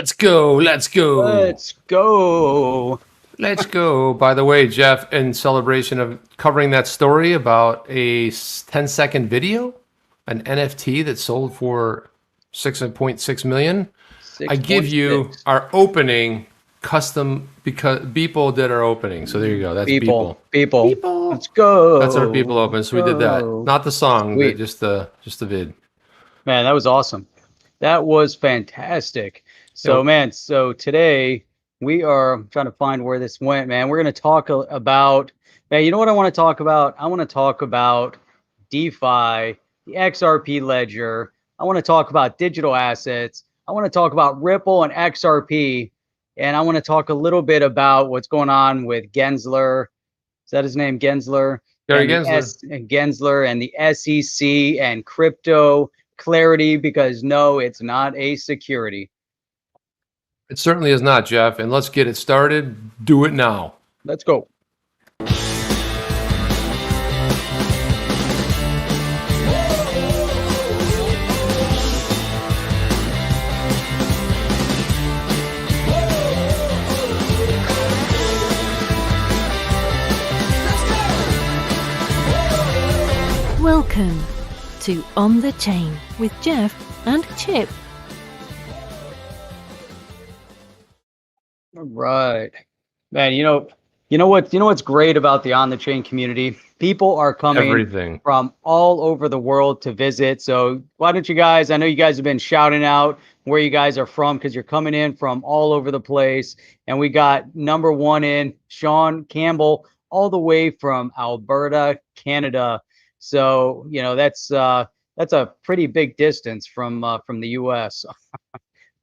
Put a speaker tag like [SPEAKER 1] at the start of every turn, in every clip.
[SPEAKER 1] Let's go. Let's go.
[SPEAKER 2] Let's go.
[SPEAKER 1] Let's go. By the way, Jeff, in celebration of covering that story about a 10-second video, an NFT that sold for 6.6 million, I give you
[SPEAKER 2] 6.6.
[SPEAKER 1] our opening custom because Beeple did our opening. So there you go. That's Beeple.
[SPEAKER 2] Beeple. Let's go.
[SPEAKER 1] That's our Beeple open. So we did that. Not the song,
[SPEAKER 2] Sweet.
[SPEAKER 1] but just the vid.
[SPEAKER 2] Man, that was awesome. That was fantastic. So,
[SPEAKER 1] Yep.
[SPEAKER 2] man, so today we are trying to find where this went, man. We're going to talk about, man, you know what I want to talk about? I want to talk about DeFi, the XRP ledger. I want to talk about digital assets. I want to talk about Ripple and XRP. And I want to talk a little bit about what's going on with Gensler. Is that his name, Gensler?
[SPEAKER 1] Gary
[SPEAKER 2] and
[SPEAKER 1] Gensler.
[SPEAKER 2] Gensler and the SEC and crypto clarity, because no, it's not a security.
[SPEAKER 1] It certainly is not, Jeff. And let's get it started. Do it now.
[SPEAKER 2] Let's go.
[SPEAKER 3] Welcome to On the Chain with Jeff and Chip.
[SPEAKER 2] All right, man. You know what's great about the On the Chain community? People are coming from all over the world to visit. So why don't you guys? I know you guys have been shouting out where you guys are from because you're coming in from all over the place. And we got number one in Sean Campbell, all the way from Alberta, Canada. So that's a pretty big distance from the U.S.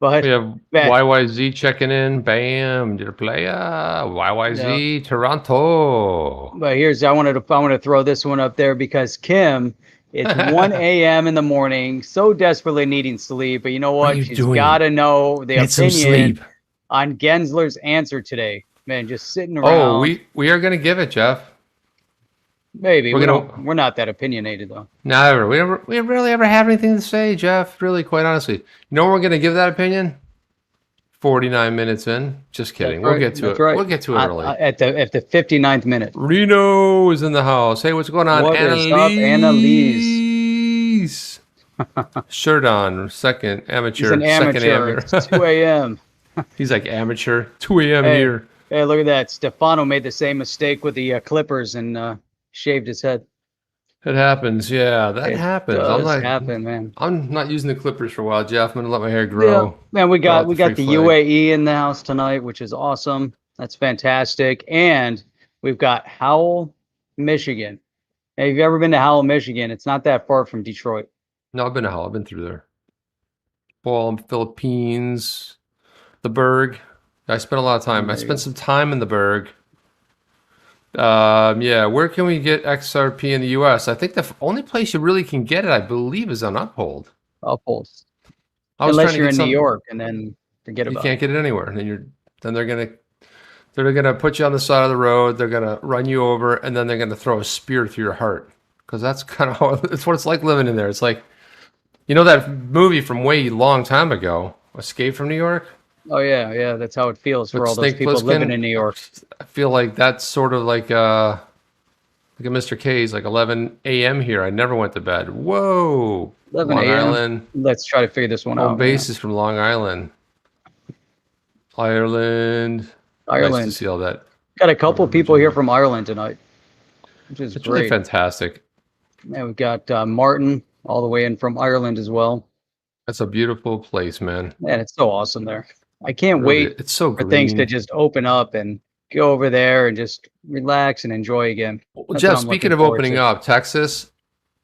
[SPEAKER 2] But
[SPEAKER 1] we have YYZ checking in. Bam, dear player. YYZ Toronto.
[SPEAKER 2] But I wanted to throw this one up there because Kim, it's 1 a.m. in the morning, so desperately needing sleep. But you know what? She's got to know the opinion on Gensler's answer today. Man, just sitting around.
[SPEAKER 1] Oh, we are gonna give it, Jeff.
[SPEAKER 2] Maybe we're not that opinionated though.
[SPEAKER 1] Never. We rarely ever have anything to say, Jeff. Really, quite honestly. You know when we're gonna give that opinion? 49 minutes in. Just kidding. We'll get to it. We'll get to it early.
[SPEAKER 2] At the 59th minute.
[SPEAKER 1] Reno is in the house. Hey, what's going on?
[SPEAKER 2] What is up, Annalise?
[SPEAKER 1] Shirt on. Second amateur.
[SPEAKER 2] He's an amateur. It's 2 a.m.
[SPEAKER 1] He's like amateur. 2 a.m. here.
[SPEAKER 2] Hey, look at that. Stefano made the same mistake with the Clippers and shaved his head.
[SPEAKER 1] It happens, yeah. That happens.
[SPEAKER 2] Man.
[SPEAKER 1] I'm not using the Clippers for a while, Jeff. I'm gonna let my hair grow.
[SPEAKER 2] Yeah. Man, we got the UAE in the house tonight, which is awesome. That's fantastic. And we've got Howell, Michigan. Hey, have you ever been to Howell, Michigan? It's not that far from Detroit.
[SPEAKER 1] No, I've been to Howell. I've been through there. Philippines, the Berg. I spent a lot of time. I spent some time in the Berg. Yeah, where can we get XRP in the US? I think the only place you really can get it, I believe, is on Uphold.
[SPEAKER 2] Uphold. Unless you're in New York, and then forget about it.
[SPEAKER 1] You can't get it anywhere. And then they're gonna put you on the side of the road, they're gonna run you over, and then they're gonna throw a spear through your heart. Because that's kind of how it's what it's like living in there. It's like, you know that movie from way long time ago, Escape from New York?
[SPEAKER 2] Oh yeah, that's how it feels for all those people living in New York.
[SPEAKER 1] I feel like that's sort of like a Mr. K's, like 11 a.m. here. I never went to bed. Whoa,
[SPEAKER 2] 11 a.m. Let's try to figure this one out.
[SPEAKER 1] Home base is from Long Island, Ireland. Nice to see all that.
[SPEAKER 2] Got a couple people here from Ireland tonight, which is
[SPEAKER 1] great.
[SPEAKER 2] Really
[SPEAKER 1] fantastic.
[SPEAKER 2] And we've got Martin all the way in from Ireland as well.
[SPEAKER 1] That's a beautiful place, man.
[SPEAKER 2] Man, it's so awesome there. I can't wait
[SPEAKER 1] it's so
[SPEAKER 2] for things to just open up and go over there and just relax and enjoy again.
[SPEAKER 1] Well, Jeff, speaking of opening up, Texas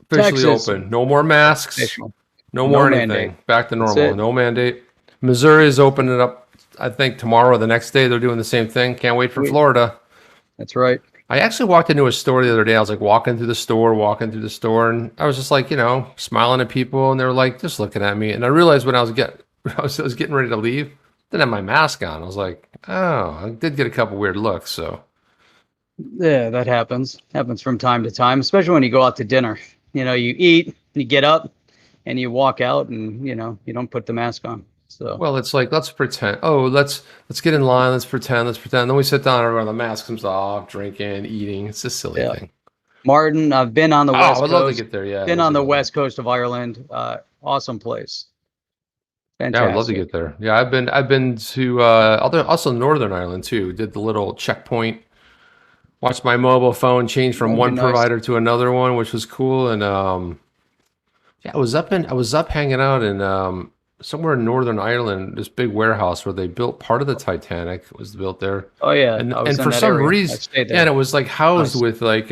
[SPEAKER 1] officially open. No more masks.
[SPEAKER 2] Official.
[SPEAKER 1] No more anything.
[SPEAKER 2] Mandate.
[SPEAKER 1] Back to normal. No mandate. Missouri is opening up, I think, tomorrow or the next day. They're doing the same thing. Can't wait for Florida.
[SPEAKER 2] That's right.
[SPEAKER 1] I actually walked into a store the other day. I was like walking through the store, and I was just like, smiling at people, and they were like just looking at me. And I realized when I was getting ready to leave, didn't have my mask on. I was like, oh, I did get a couple weird looks. So
[SPEAKER 2] yeah, that happens from time to time, especially when you go out to dinner. You eat, you get up, and you walk out, and you don't put the mask on. So
[SPEAKER 1] well, it's like let's pretend. Oh, let's get in line. Let's pretend. Let's pretend. Then we sit down. Everyone, the mask comes off, drinking, eating. It's a silly
[SPEAKER 2] yeah.
[SPEAKER 1] thing.
[SPEAKER 2] Martin, I've been on the
[SPEAKER 1] Oh, I
[SPEAKER 2] West
[SPEAKER 1] would love to
[SPEAKER 2] Coast.
[SPEAKER 1] get there. Yeah, I'd
[SPEAKER 2] Been
[SPEAKER 1] love
[SPEAKER 2] on
[SPEAKER 1] to
[SPEAKER 2] the
[SPEAKER 1] go there.
[SPEAKER 2] West Coast of Ireland. Awesome place.
[SPEAKER 1] Yeah, I would love to
[SPEAKER 2] Fantastic.
[SPEAKER 1] get there. Yeah, I've been to also Northern Ireland too. Did the little checkpoint. Watched my mobile phone change from
[SPEAKER 2] That'd be
[SPEAKER 1] one
[SPEAKER 2] nice.
[SPEAKER 1] provider to another one, which was cool. And yeah, I was up hanging out in somewhere in Northern Ireland, this big warehouse where they built part of the Titanic was built there.
[SPEAKER 2] Oh yeah, I was
[SPEAKER 1] And
[SPEAKER 2] in
[SPEAKER 1] for
[SPEAKER 2] that
[SPEAKER 1] some
[SPEAKER 2] area. I
[SPEAKER 1] reason,
[SPEAKER 2] stayed there.
[SPEAKER 1] yeah, and it was like housed
[SPEAKER 2] Nice.
[SPEAKER 1] with like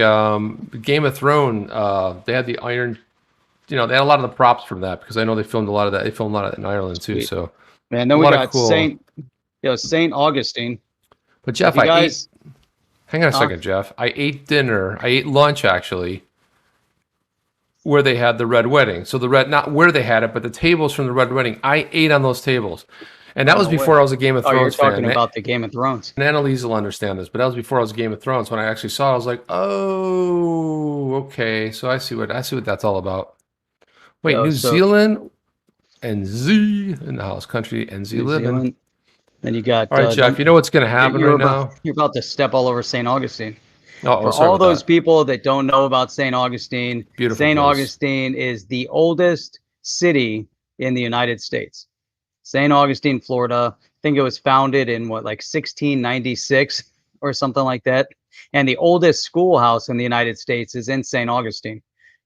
[SPEAKER 1] Game of Thrones. They had the iron, they had a lot of the props from that because I know they filmed a lot of that. They filmed a lot of it in Ireland too.
[SPEAKER 2] Sweet.
[SPEAKER 1] So
[SPEAKER 2] Man,
[SPEAKER 1] a
[SPEAKER 2] then we
[SPEAKER 1] lot of
[SPEAKER 2] got
[SPEAKER 1] cool.
[SPEAKER 2] Saint Augustine.
[SPEAKER 1] But Jeff,
[SPEAKER 2] You guys,
[SPEAKER 1] hang on a second, Jeff. I ate lunch actually where they had the Red Wedding. So not where they had it, but the tables from the Red Wedding. I ate on those tables. And that was
[SPEAKER 2] no way.
[SPEAKER 1] before I was a Game of
[SPEAKER 2] Oh, you're
[SPEAKER 1] Thrones fan.
[SPEAKER 2] talking about the Game of Thrones.
[SPEAKER 1] And Annalise will understand this, but that was before I was a Game of Thrones. When I actually saw it, I was like, oh, okay. So I see what that's all about. Wait,
[SPEAKER 2] Yeah,
[SPEAKER 1] New
[SPEAKER 2] so
[SPEAKER 1] Zealand and Z in the house country and Z
[SPEAKER 2] New
[SPEAKER 1] living.
[SPEAKER 2] Zealand. Then you got
[SPEAKER 1] All right, Jeff, you know what's going to happen right now?
[SPEAKER 2] You're about to step all over St. Augustine.
[SPEAKER 1] Oh,
[SPEAKER 2] For
[SPEAKER 1] sorry
[SPEAKER 2] all
[SPEAKER 1] about
[SPEAKER 2] those
[SPEAKER 1] that.
[SPEAKER 2] people that don't know about St. Augustine,
[SPEAKER 1] Beautiful
[SPEAKER 2] St.
[SPEAKER 1] place.
[SPEAKER 2] Augustine is the oldest city in the United States. St. Augustine, Florida. I think it was founded in like 1696 or something like that. And the oldest schoolhouse in the United States is in St. Augustine.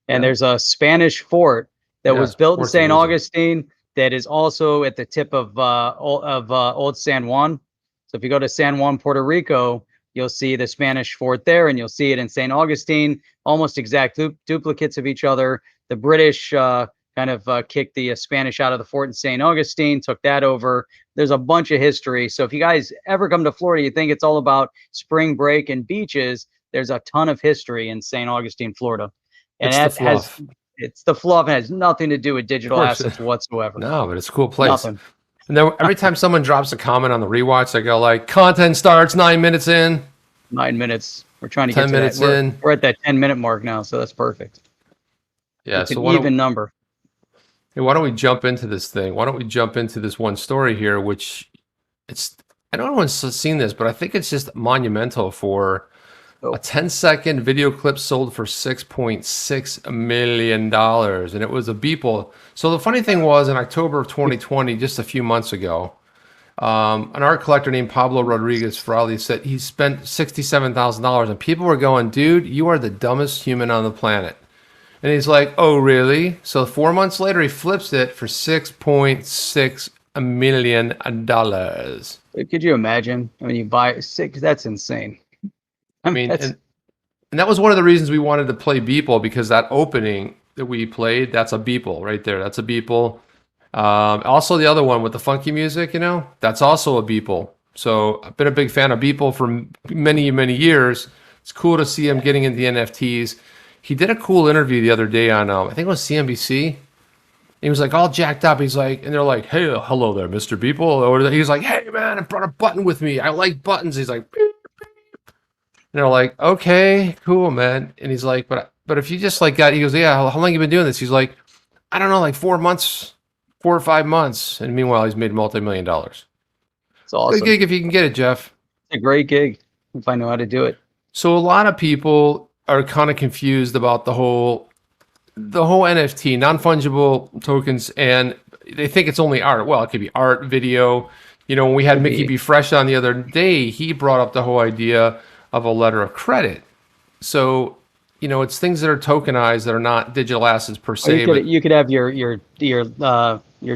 [SPEAKER 2] And
[SPEAKER 1] Yeah.
[SPEAKER 2] there's a Spanish fort that was built in
[SPEAKER 1] fort's
[SPEAKER 2] St.
[SPEAKER 1] amazing.
[SPEAKER 2] Augustine that is also at the tip of Old San Juan. So if you go to San Juan, Puerto Rico, you'll see the Spanish fort there, and you'll see it in St. Augustine, almost exact duplicates of each other. The British kicked the Spanish out of the fort in St. Augustine, took that over. There's a bunch of history. So if you guys ever come to Florida, you think it's all about spring break and beaches, there's a ton of history in St. Augustine, Florida. And it's the fluff. It has nothing to do with digital assets whatsoever.
[SPEAKER 1] No, but it's a cool place.
[SPEAKER 2] Nothing.
[SPEAKER 1] And then every time someone drops a comment on the rewatch, I go like, content starts 9 minutes in.
[SPEAKER 2] 9 minutes. We're trying to
[SPEAKER 1] 10
[SPEAKER 2] get to
[SPEAKER 1] minutes
[SPEAKER 2] that.
[SPEAKER 1] in.
[SPEAKER 2] We're at that 10-minute mark now, so that's perfect.
[SPEAKER 1] Yeah,
[SPEAKER 2] it's
[SPEAKER 1] so
[SPEAKER 2] an even number.
[SPEAKER 1] Hey, why don't we jump into this thing? Why don't we jump into this one story here, which I don't know if anyone's seen this, but I think it's just monumental for a 10-second video clip sold for $6.6 million. And it was a Beeple. So the funny thing was, in October of 2020, just a few months ago, an art collector named Pablo Rodriguez Frali said he spent $67,000, and people were going, dude, you are the dumbest human on the planet. And he's like, oh, really? So 4 months later, he flips it for $6.6 million.
[SPEAKER 2] Could you imagine? I mean, you buy six, that's insane.
[SPEAKER 1] I mean, and that was one of the reasons we wanted to play Beeple, because that opening that we played, that's a Beeple right there. That's a Beeple. Also, the other one with the funky music, that's also a Beeple. So I've been a big fan of Beeple for many, many years. It's cool to see him getting into the NFTs. He did a cool interview the other day on, I think it was CNBC. He was like all jacked up. He's like, and they're like, hey, hello there, Mr. Beeple. Or he's like, hey, man, I brought a button with me. I like buttons. He's like, beep. And they're like, okay, cool, man. And he's like, but if you just he goes, yeah, how long you been doing this? He's like, I don't know, like 4 or 5 months. And meanwhile, he's made $multi-million.
[SPEAKER 2] It's awesome.
[SPEAKER 1] Good gig if you can get it, Jeff.
[SPEAKER 2] It's a great gig if I know how to do it.
[SPEAKER 1] So a lot of people are kind of confused about the whole NFT, non-fungible tokens, and they think it's only art. Well, it could be art, video. When we had Mickey B. Fresh on the other day, he brought up the whole idea of a letter of credit. So, it's things that are tokenized that are not digital assets per se.
[SPEAKER 2] You could have your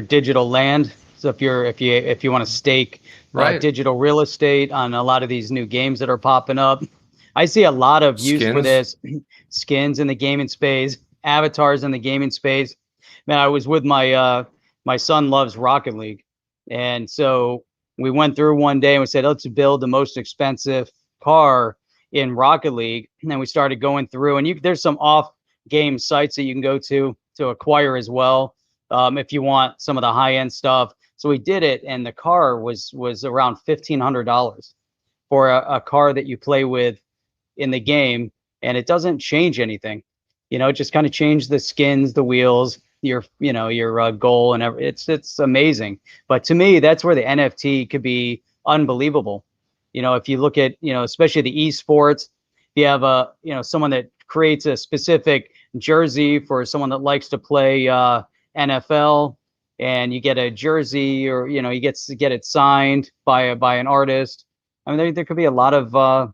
[SPEAKER 2] digital land. So if you want to stake digital real estate on a lot of these new games that are popping up, I see a lot of use for this. Skins in the gaming space, avatars in the gaming space. Man, I was with my son loves Rocket League, and so we went through one day and we said, let's build the most expensive car in Rocket League. And then we started going through, and there's some off-game sites that you can go to acquire as well, if you want some of the high-end stuff. So we did it, and the car was around $1,500 for a car that you play with in the game, and it doesn't change anything. It just kind of changed the skins, the wheels, your goal and it's amazing. But to me, that's where the NFT could be unbelievable. If you look at, especially the esports, you have someone that creates a specific jersey for someone that likes to play NFL, and you get a jersey, or you get it signed by an artist. I mean, there could be a lot of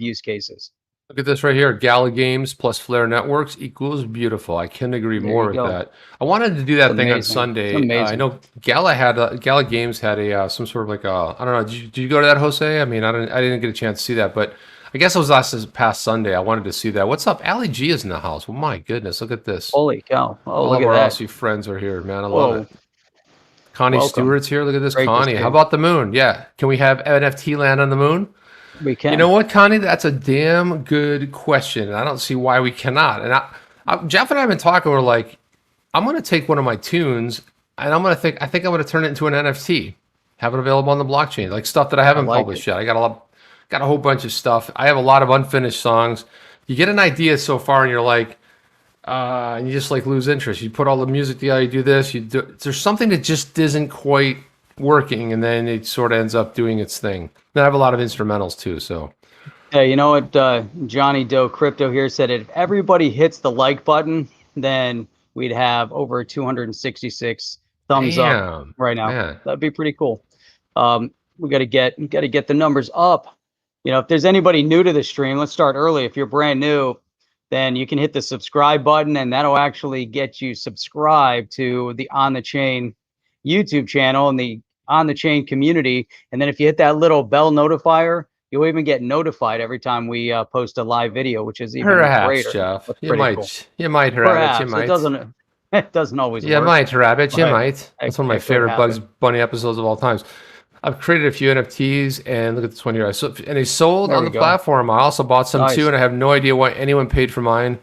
[SPEAKER 2] use cases.
[SPEAKER 1] Look at this right here. Gala Games plus Flare Networks equals beautiful. I couldn't agree more with that. I wanted to do that thing on Sunday. I know Gala Games had some sort of like a, I don't know. Did you go to that, Jose? I mean, I didn't get a chance to see that, but I guess it was past Sunday. I wanted to see that. What's up? Ali G is in the house. Well, my goodness, look at this.
[SPEAKER 2] Holy cow! Oh,
[SPEAKER 1] all
[SPEAKER 2] look
[SPEAKER 1] of
[SPEAKER 2] at
[SPEAKER 1] our
[SPEAKER 2] that.
[SPEAKER 1] Aussie friends are here, man. I love it. Connie
[SPEAKER 2] Welcome.
[SPEAKER 1] Stewart's here. Look at this,
[SPEAKER 2] Great
[SPEAKER 1] Connie. How about the moon? Yeah, can we have NFT land on the moon?
[SPEAKER 2] We can.
[SPEAKER 1] You know what, Connie? That's a damn good question, and I don't see why we cannot. And Jeff and I have been talking. We're like, I'm going to take one of my tunes, and I think I'm going to turn it into an NFT, have it available on the blockchain, like stuff that I haven't published yet. I got a whole bunch of stuff. I have a lot of unfinished songs. You get an idea so far, and you're like, and you just like lose interest. You put all the music together, you do this, there's something that just isn't quite working, and then it sort of ends up doing its thing. Then I have a lot of instrumentals too, so.
[SPEAKER 2] Yeah, you know what, Johnny Doe Crypto here said, if everybody hits the like button, then we'd have over 266 thumbs up right now. Man. That'd be pretty cool. We got to get the numbers up. If there's anybody new to the stream, let's start early. If you're brand new, then you can hit the subscribe button, and that'll actually get you subscribed to the On the Chain YouTube channel and the On the Chain community. And then if you hit that little bell notifier, you'll even get notified every time we post a live video, which is even greater.
[SPEAKER 1] Jeff. You might, Rabbit. You might.
[SPEAKER 2] It doesn't always work.
[SPEAKER 1] You might, Rabbit. You might. That's one of my favorite Bugs Bunny episodes of all times. I've created a few NFTs, and look at this one here. And they sold on the platform. I also bought some too, and I have no idea why anyone paid for mine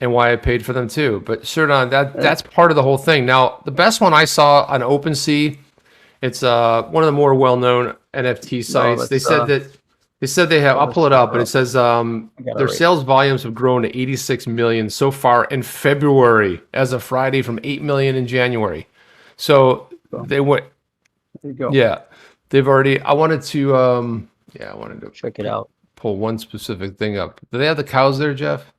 [SPEAKER 1] and why I paid for them too. But sure, that's part of the whole thing. Now, the best one I saw on OpenSea, it's one of the more well-known NFT sites. They said they have. I'll pull it up, but it says their sales volumes have grown to 86 million so far in February, as of Friday, from 8 million in January. So they went.
[SPEAKER 2] There you go.
[SPEAKER 1] Yeah, they've already. I wanted to
[SPEAKER 2] check it out.
[SPEAKER 1] Pull one specific thing up. Do they have the cows there, Jeff?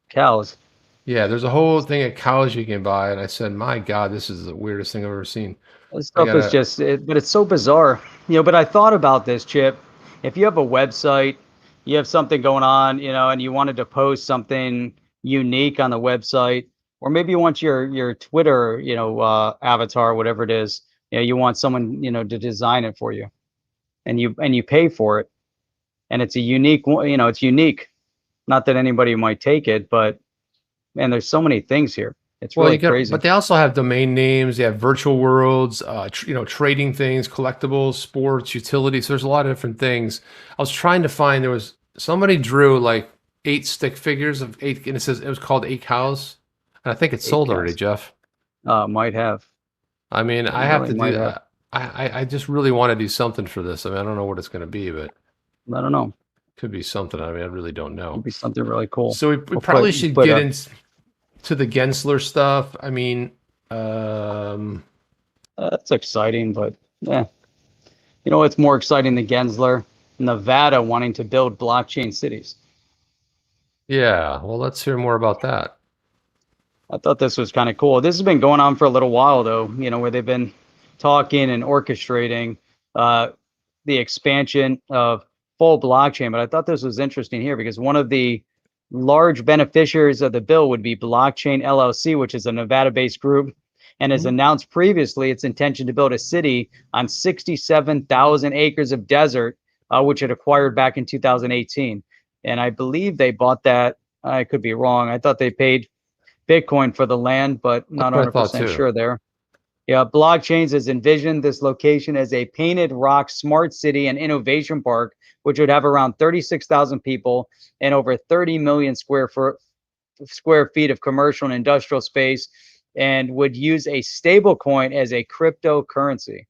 [SPEAKER 2] Cows.
[SPEAKER 1] Yeah, there's a whole thing of cows you can buy, and I said, my God, this is the weirdest thing I've ever seen.
[SPEAKER 2] This stuff is just, but it's so bizarre, But I thought about this, Chip. If you have a website, you have something going on, and you wanted to post something unique on the website, or maybe you want your Twitter, avatar, whatever it is. You want someone, to design it for you, and you pay for it, and it's a unique one. It's unique. Not that anybody might take it, but man, there's so many things here. It's really crazy. But
[SPEAKER 1] they also have domain names. They have virtual worlds, trading things, collectibles, sports, utilities. So there's a lot of different things. I was trying to find, there was somebody drew like 8 stick figures of 8, and it was called 8 cows. And I think it's sold already, Jeff.
[SPEAKER 2] Might have.
[SPEAKER 1] I mean, I have to do that. I just really want to do something for this. I mean, I don't know what it's going to be, but
[SPEAKER 2] I don't know.
[SPEAKER 1] Could be something. I mean, I really don't know.
[SPEAKER 2] Could be something really cool.
[SPEAKER 1] So we probably should get into the Gensler stuff. I mean,
[SPEAKER 2] that's exciting, but yeah. What's more exciting than Gensler? Nevada wanting to build blockchain cities.
[SPEAKER 1] Yeah, well, let's hear more about that.
[SPEAKER 2] I thought this was kind of cool. This has been going on for a little while, though, where they've been talking and orchestrating the expansion of full blockchain. But I thought this was interesting here because one of the large beneficiaries of the bill would be Blockchain LLC, which is a Nevada-based group, and has announced previously its intention to build a city on 67,000 acres of desert, which it acquired back in 2018. And I believe they bought that. I could be wrong. I thought they paid Bitcoin for the land, but not 100% sure there. Yeah, Blockchains has envisioned this location as a painted rock smart city and innovation park, which would have around 36,000 people and over 30 million square feet of commercial and industrial space, and would use a stable coin as a cryptocurrency.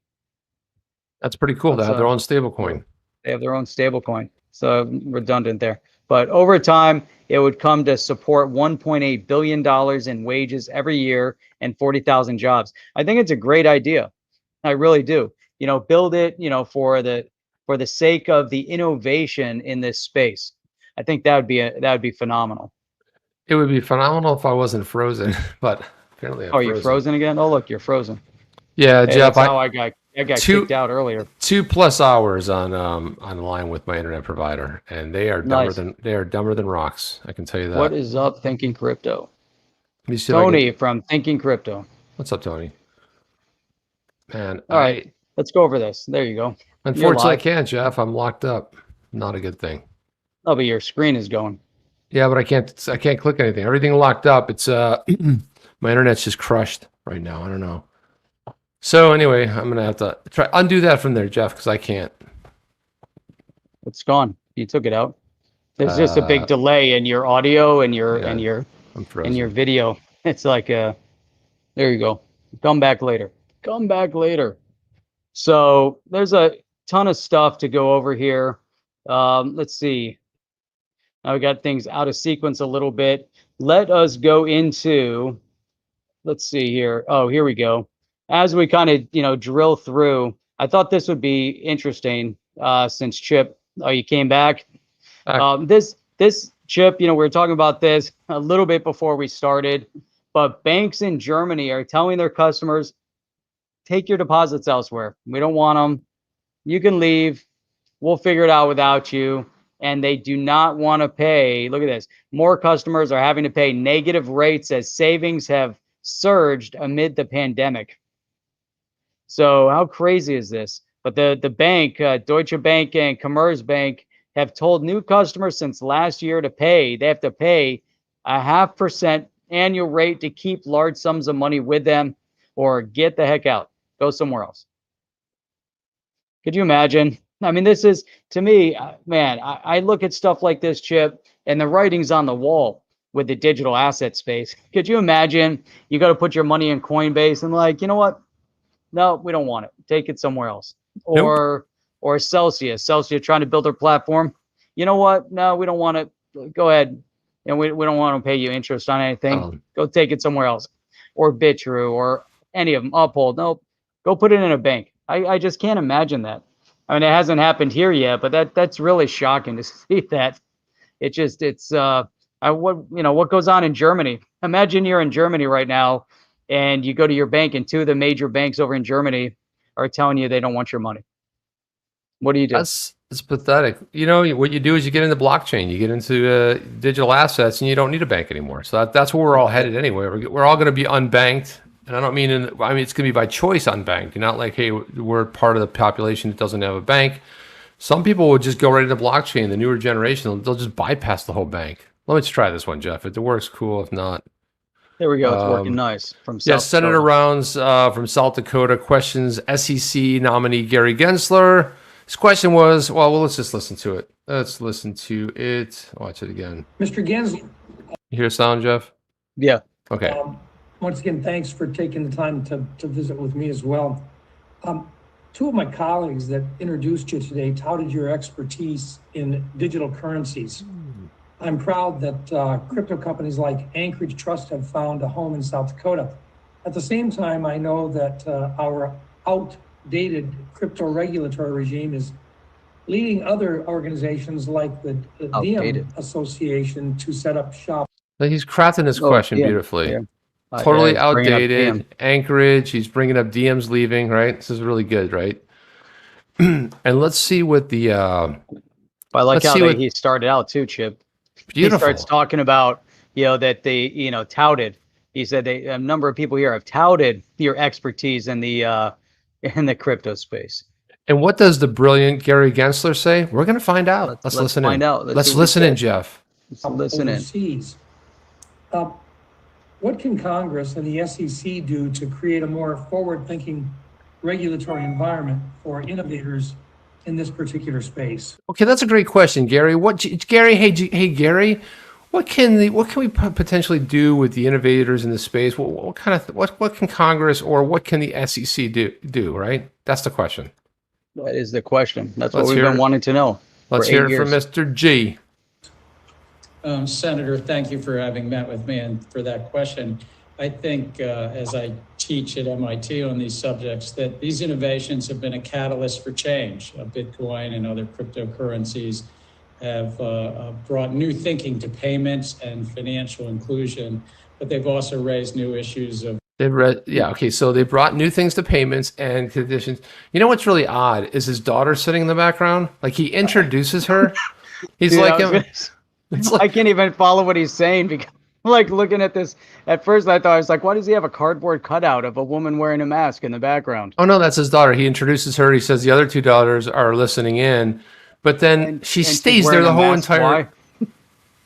[SPEAKER 1] That's pretty cool to have their own stable coin.
[SPEAKER 2] They have their own stable coin. So redundant there. But over time, it would come to support $1.8 billion in wages every year and 40,000 jobs. I think it's a great idea. I really do. Build it, for the sake of the innovation in this space. I think that would be phenomenal.
[SPEAKER 1] It would be phenomenal if I wasn't frozen, but apparently I'm
[SPEAKER 2] frozen. You're frozen again? Oh, look, you're frozen.
[SPEAKER 1] Yeah, hey, Jeff.
[SPEAKER 2] That's how I got kicked out earlier.
[SPEAKER 1] 2+ hours online with my internet provider, and they are dumber than rocks. I can tell you that.
[SPEAKER 2] What is up, Thinking Crypto? Tony from Thinking Crypto.
[SPEAKER 1] What's up, Tony? Man.
[SPEAKER 2] All right, let's go over this. There you go.
[SPEAKER 1] Unfortunately, I can't, Jeff. I'm locked up. Not a good thing.
[SPEAKER 2] Oh, but your screen is going.
[SPEAKER 1] Yeah, but I can't click anything. Everything locked up. It's my internet's just crushed right now. I don't know. So anyway, I'm gonna have to try undo that from there, Jeff, because I can't.
[SPEAKER 2] It's gone. You took it out. There's just a big delay in your audio and your video. It's like there you go. Come back later. Come back later. So there's a ton of stuff to go over here. Let's see. Now we got things out of sequence a little bit. Let us go into, let's see here. Oh, here we go. As we kind of, drill through, I thought this would be interesting since Chip, you came back. This Chip, we were talking about this a little bit before we started, but banks in Germany are telling their customers, take your deposits elsewhere. We don't want them. You can leave. We'll figure it out without you. And they do not want to pay. Look at this. More customers are having to pay negative rates as savings have surged amid the pandemic. So how crazy is this? But the bank, Deutsche Bank and Commerzbank, have told new customers since last year they have to pay a 0.5% annual rate to keep large sums of money with them, or get the heck out, go somewhere else. Could you imagine? I mean, this is, to me, man, I look at stuff like this, Chip, and the writing's on the wall with the digital asset space. Could you imagine you got to put your money in Coinbase and like, you know what? No, we don't want it. Take it somewhere else. Or Celsius trying to build their platform. You know what? No, we don't want it. Go ahead. And we don't want to pay you interest on anything. Go take it somewhere else. Or Bitrue or any of them. Uphold. Nope. Go put it in a bank. I just can't imagine that. I mean, it hasn't happened here yet, but that's really shocking to see that. What goes on in Germany? Imagine you're in Germany right now and you go to your bank and two of the major banks over in Germany are telling you they don't want your money. What do you do?
[SPEAKER 1] It's pathetic. What you do is you get into blockchain, you get into digital assets, and you don't need a bank anymore. So that's where we're all headed anyway. We're all going to be unbanked. And I don't mean, it's going to be by choice unbanked. You're not like, hey, we're part of the population that doesn't have a bank. Some people will just go right into blockchain. The newer generation, they'll just bypass the whole bank. Let me just try this one, Jeff. If it works, cool. If not,
[SPEAKER 2] there we go. It's working nice. From South
[SPEAKER 1] Senator
[SPEAKER 2] Dakota.
[SPEAKER 1] Rounds from South Dakota questions SEC nominee Gary Gensler. His question was, well, let's just listen to it. Let's listen to it. Watch it again.
[SPEAKER 4] Mr. Gensler.
[SPEAKER 1] You hear sound, Jeff?
[SPEAKER 2] Yeah.
[SPEAKER 1] Okay.
[SPEAKER 4] Once again, thanks for taking the time to visit with me as well. Two of my colleagues that introduced you today touted your expertise in digital currencies. I'm proud that crypto companies like Anchorage Trust have found a home in South Dakota. At the same time, I know that our outdated crypto regulatory regime is leading other organizations like the Diem Association to set up shop.
[SPEAKER 1] He's crafting his question beautifully. Yeah. Totally outdated. Anchorage, he's bringing up Diem's leaving, right? This is really good, right? And let's see what the... I
[SPEAKER 2] like how he started out too, Chip.
[SPEAKER 1] Beautiful.
[SPEAKER 2] He starts talking about, that they, touted. He said a number of people here have touted your expertise in the crypto space.
[SPEAKER 1] And what does the brilliant Gary Gensler say? We're going to find out. Let's listen in. Let's listen in, Jeff.
[SPEAKER 2] Let's listen in.
[SPEAKER 4] What can Congress and the SEC do to create a more forward-thinking regulatory environment for innovators in this particular space?
[SPEAKER 1] Okay, that's a great question, Gary. Hey, Gary, what can we potentially do with the innovators in this space? What can Congress or what can the SEC do? Right? That's the question.
[SPEAKER 2] That is the question. That's what we've been wanting to know.
[SPEAKER 1] Let's hear it from Mr. G.
[SPEAKER 5] Senator, thank you for having met with me and for that question. I think as I teach at MIT on these subjects, that these innovations have been a catalyst for change. Bitcoin and other cryptocurrencies have brought new thinking to payments and financial inclusion, but they've also raised new issues of
[SPEAKER 1] so they brought new things to payments and conditions. You know what's really odd is his daughter sitting in the background. Like he introduces her. He's
[SPEAKER 2] Dude,
[SPEAKER 1] like,
[SPEAKER 2] I can't even follow what he's saying because like looking at this, at first I thought, I was like, why does he have a cardboard cutout of a woman wearing a mask in the background?
[SPEAKER 1] Oh no, that's his daughter. He introduces her. He says the other two daughters are listening in, but then she stays there the whole entire. Why?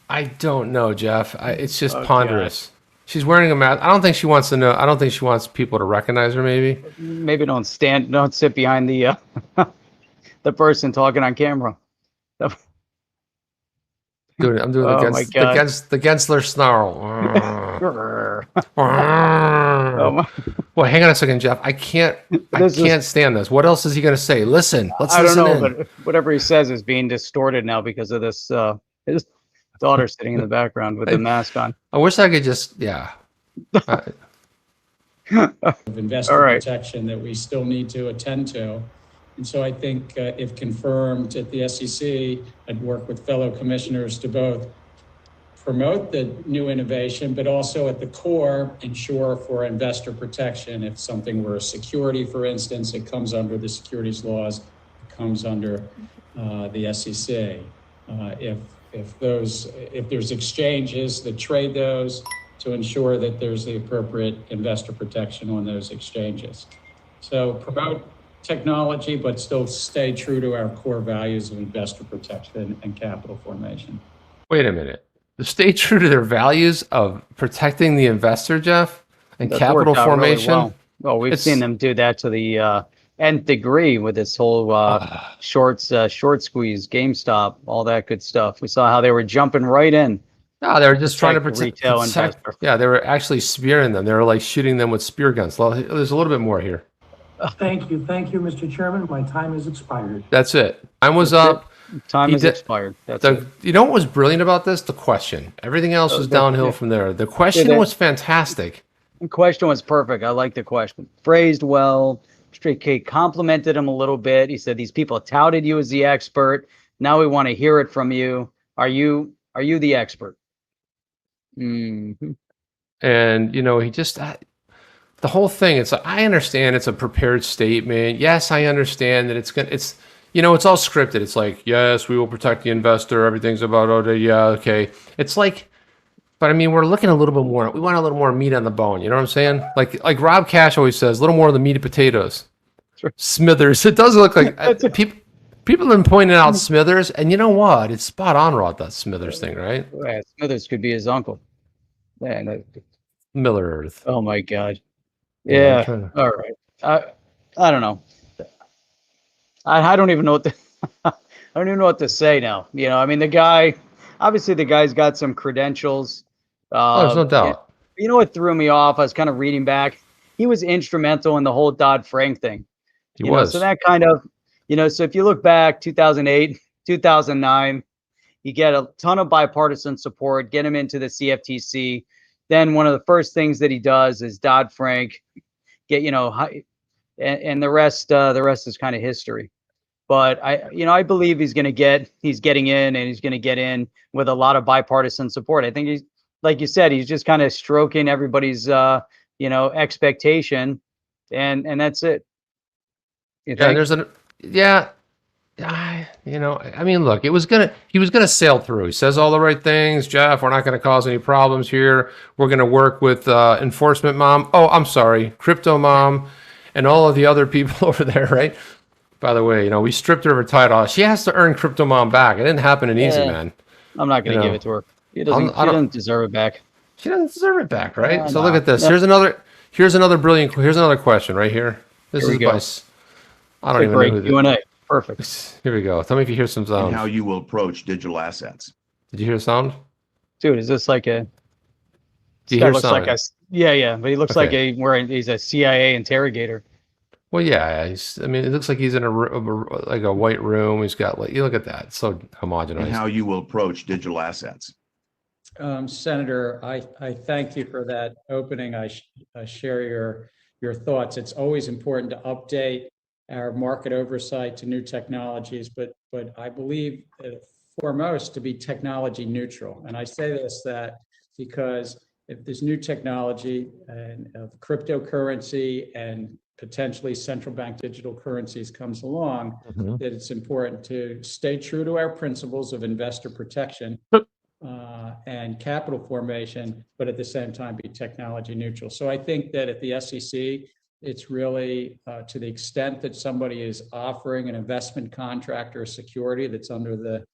[SPEAKER 1] I don't know, Jeff. It's just ponderous. God. She's wearing a mask. I don't think she wants to know. I don't think she wants people to recognize her. Maybe
[SPEAKER 2] don't sit behind the the person talking on camera.
[SPEAKER 1] I'm doing the Gensler snarl. Well, hang on a second, Jeff. I can't stand this. What else is he going to say? Listen, let's listen. I don't know,
[SPEAKER 2] but whatever he says is being distorted now because of this. His daughter sitting in the background with the mask on.
[SPEAKER 1] I wish I could just,
[SPEAKER 5] of investor protection that we still need to attend to. And so I think if confirmed at the SEC, I'd work with fellow commissioners to both promote the new innovation, but also at the core, ensure for investor protection. If something were a security, for instance, it comes under the securities laws, it comes under the SEC. If there's exchanges that trade those, to ensure that there's the appropriate investor protection on those exchanges. So promote technology, but still stay true to our core values of investor protection and capital formation.
[SPEAKER 1] Wait a minute. Stay true to their values of protecting the investor, Jeff, and capital formation.
[SPEAKER 2] Really well, we've seen them do that to the nth degree with this whole short squeeze, GameStop, all that good stuff. We saw how they were jumping right in.
[SPEAKER 1] No, they were just trying to protect
[SPEAKER 2] retail investor.
[SPEAKER 1] Yeah, they were actually spearing them. They were like shooting them with spear guns. Well, there's a little bit more here.
[SPEAKER 4] Thank you, Mr. Chairman. My time has expired.
[SPEAKER 1] That's it. Time was up.
[SPEAKER 2] Time has expired.
[SPEAKER 1] You know what was brilliant about this? The question. Everything else was downhill from there. The question was fantastic.
[SPEAKER 2] The question was perfect. I like the question. Phrased well. Straight K complimented him a little bit. He said, these people touted you as the expert. Now we want to hear it from you. Are you the expert? Mm-hmm.
[SPEAKER 1] And, he just... the whole thing, I understand it's a prepared statement. Yes, I understand that it's all scripted. It's like, yes, we will protect the investor. Everything's about, okay. It's like, but I mean, we're looking a little bit more. We want a little more meat on the bone. You know what I'm saying? Like Rob Cash always says, a little more of the meat and potatoes. Sure. Smithers. It does look like people have been pointing out Smithers, and you know what? It's spot on, Rod, that Smithers thing, right?
[SPEAKER 2] Yeah, Smithers could be his uncle. Man,
[SPEAKER 1] Miller Earth.
[SPEAKER 2] Oh my God. Yeah. All right. I don't know. I don't even know what I don't even know what to say now. I mean, the guy's got some credentials.
[SPEAKER 1] There's no doubt.
[SPEAKER 2] You know what threw me off? I was kind of reading back. He was instrumental in the whole Dodd-Frank thing.
[SPEAKER 1] He was.
[SPEAKER 2] So that kind of, so if you look back, 2008, 2009, you get a ton of bipartisan support, get him into the CFTC. Then one of the first things that he does is Dodd-Frank, and the rest is kind of history. But I believe he's getting in, and he's going to get in with a lot of bipartisan support. I think he's, like you said, he's just kind of stroking everybody's, expectation, and that's it.
[SPEAKER 1] I mean, look, he was gonna sail through. He says all the right things. Jeff, we're not gonna cause any problems here. We're gonna work with enforcement mom. Oh, I'm sorry, crypto mom, and all of the other people over there, right? By the way, we stripped her of her title. She has to earn crypto mom back. It didn't happen in easy, man.
[SPEAKER 2] I'm not gonna give it to her. She doesn't deserve it back.
[SPEAKER 1] She doesn't deserve it back, right? So look at this. Here's another question right here. This is by. I don't even know who
[SPEAKER 2] Q&A. Perfect.
[SPEAKER 1] Here we go. Tell me if you hear some sound.
[SPEAKER 6] And how you will approach digital assets.
[SPEAKER 1] Did you hear sound?
[SPEAKER 2] Dude, is this like a...
[SPEAKER 1] Do you hear sound?
[SPEAKER 2] Yeah, but he looks like he's a CIA interrogator.
[SPEAKER 1] Well, yeah. It looks like he's in a white room. He's got, you look at that. It's so homogenized.
[SPEAKER 6] And how you will approach digital assets.
[SPEAKER 5] Senator, I thank you for that opening. I share your thoughts. It's always important to update our market oversight to new technologies, but I believe foremost to be technology neutral. And I say this because if there's new technology and of cryptocurrency and potentially central bank digital currencies comes along, that it's important to stay true to our principles of investor protection and capital formation, but at the same time be technology neutral. So I think that at the SEC, it's really to the extent that somebody is offering an investment contract or a security that's under the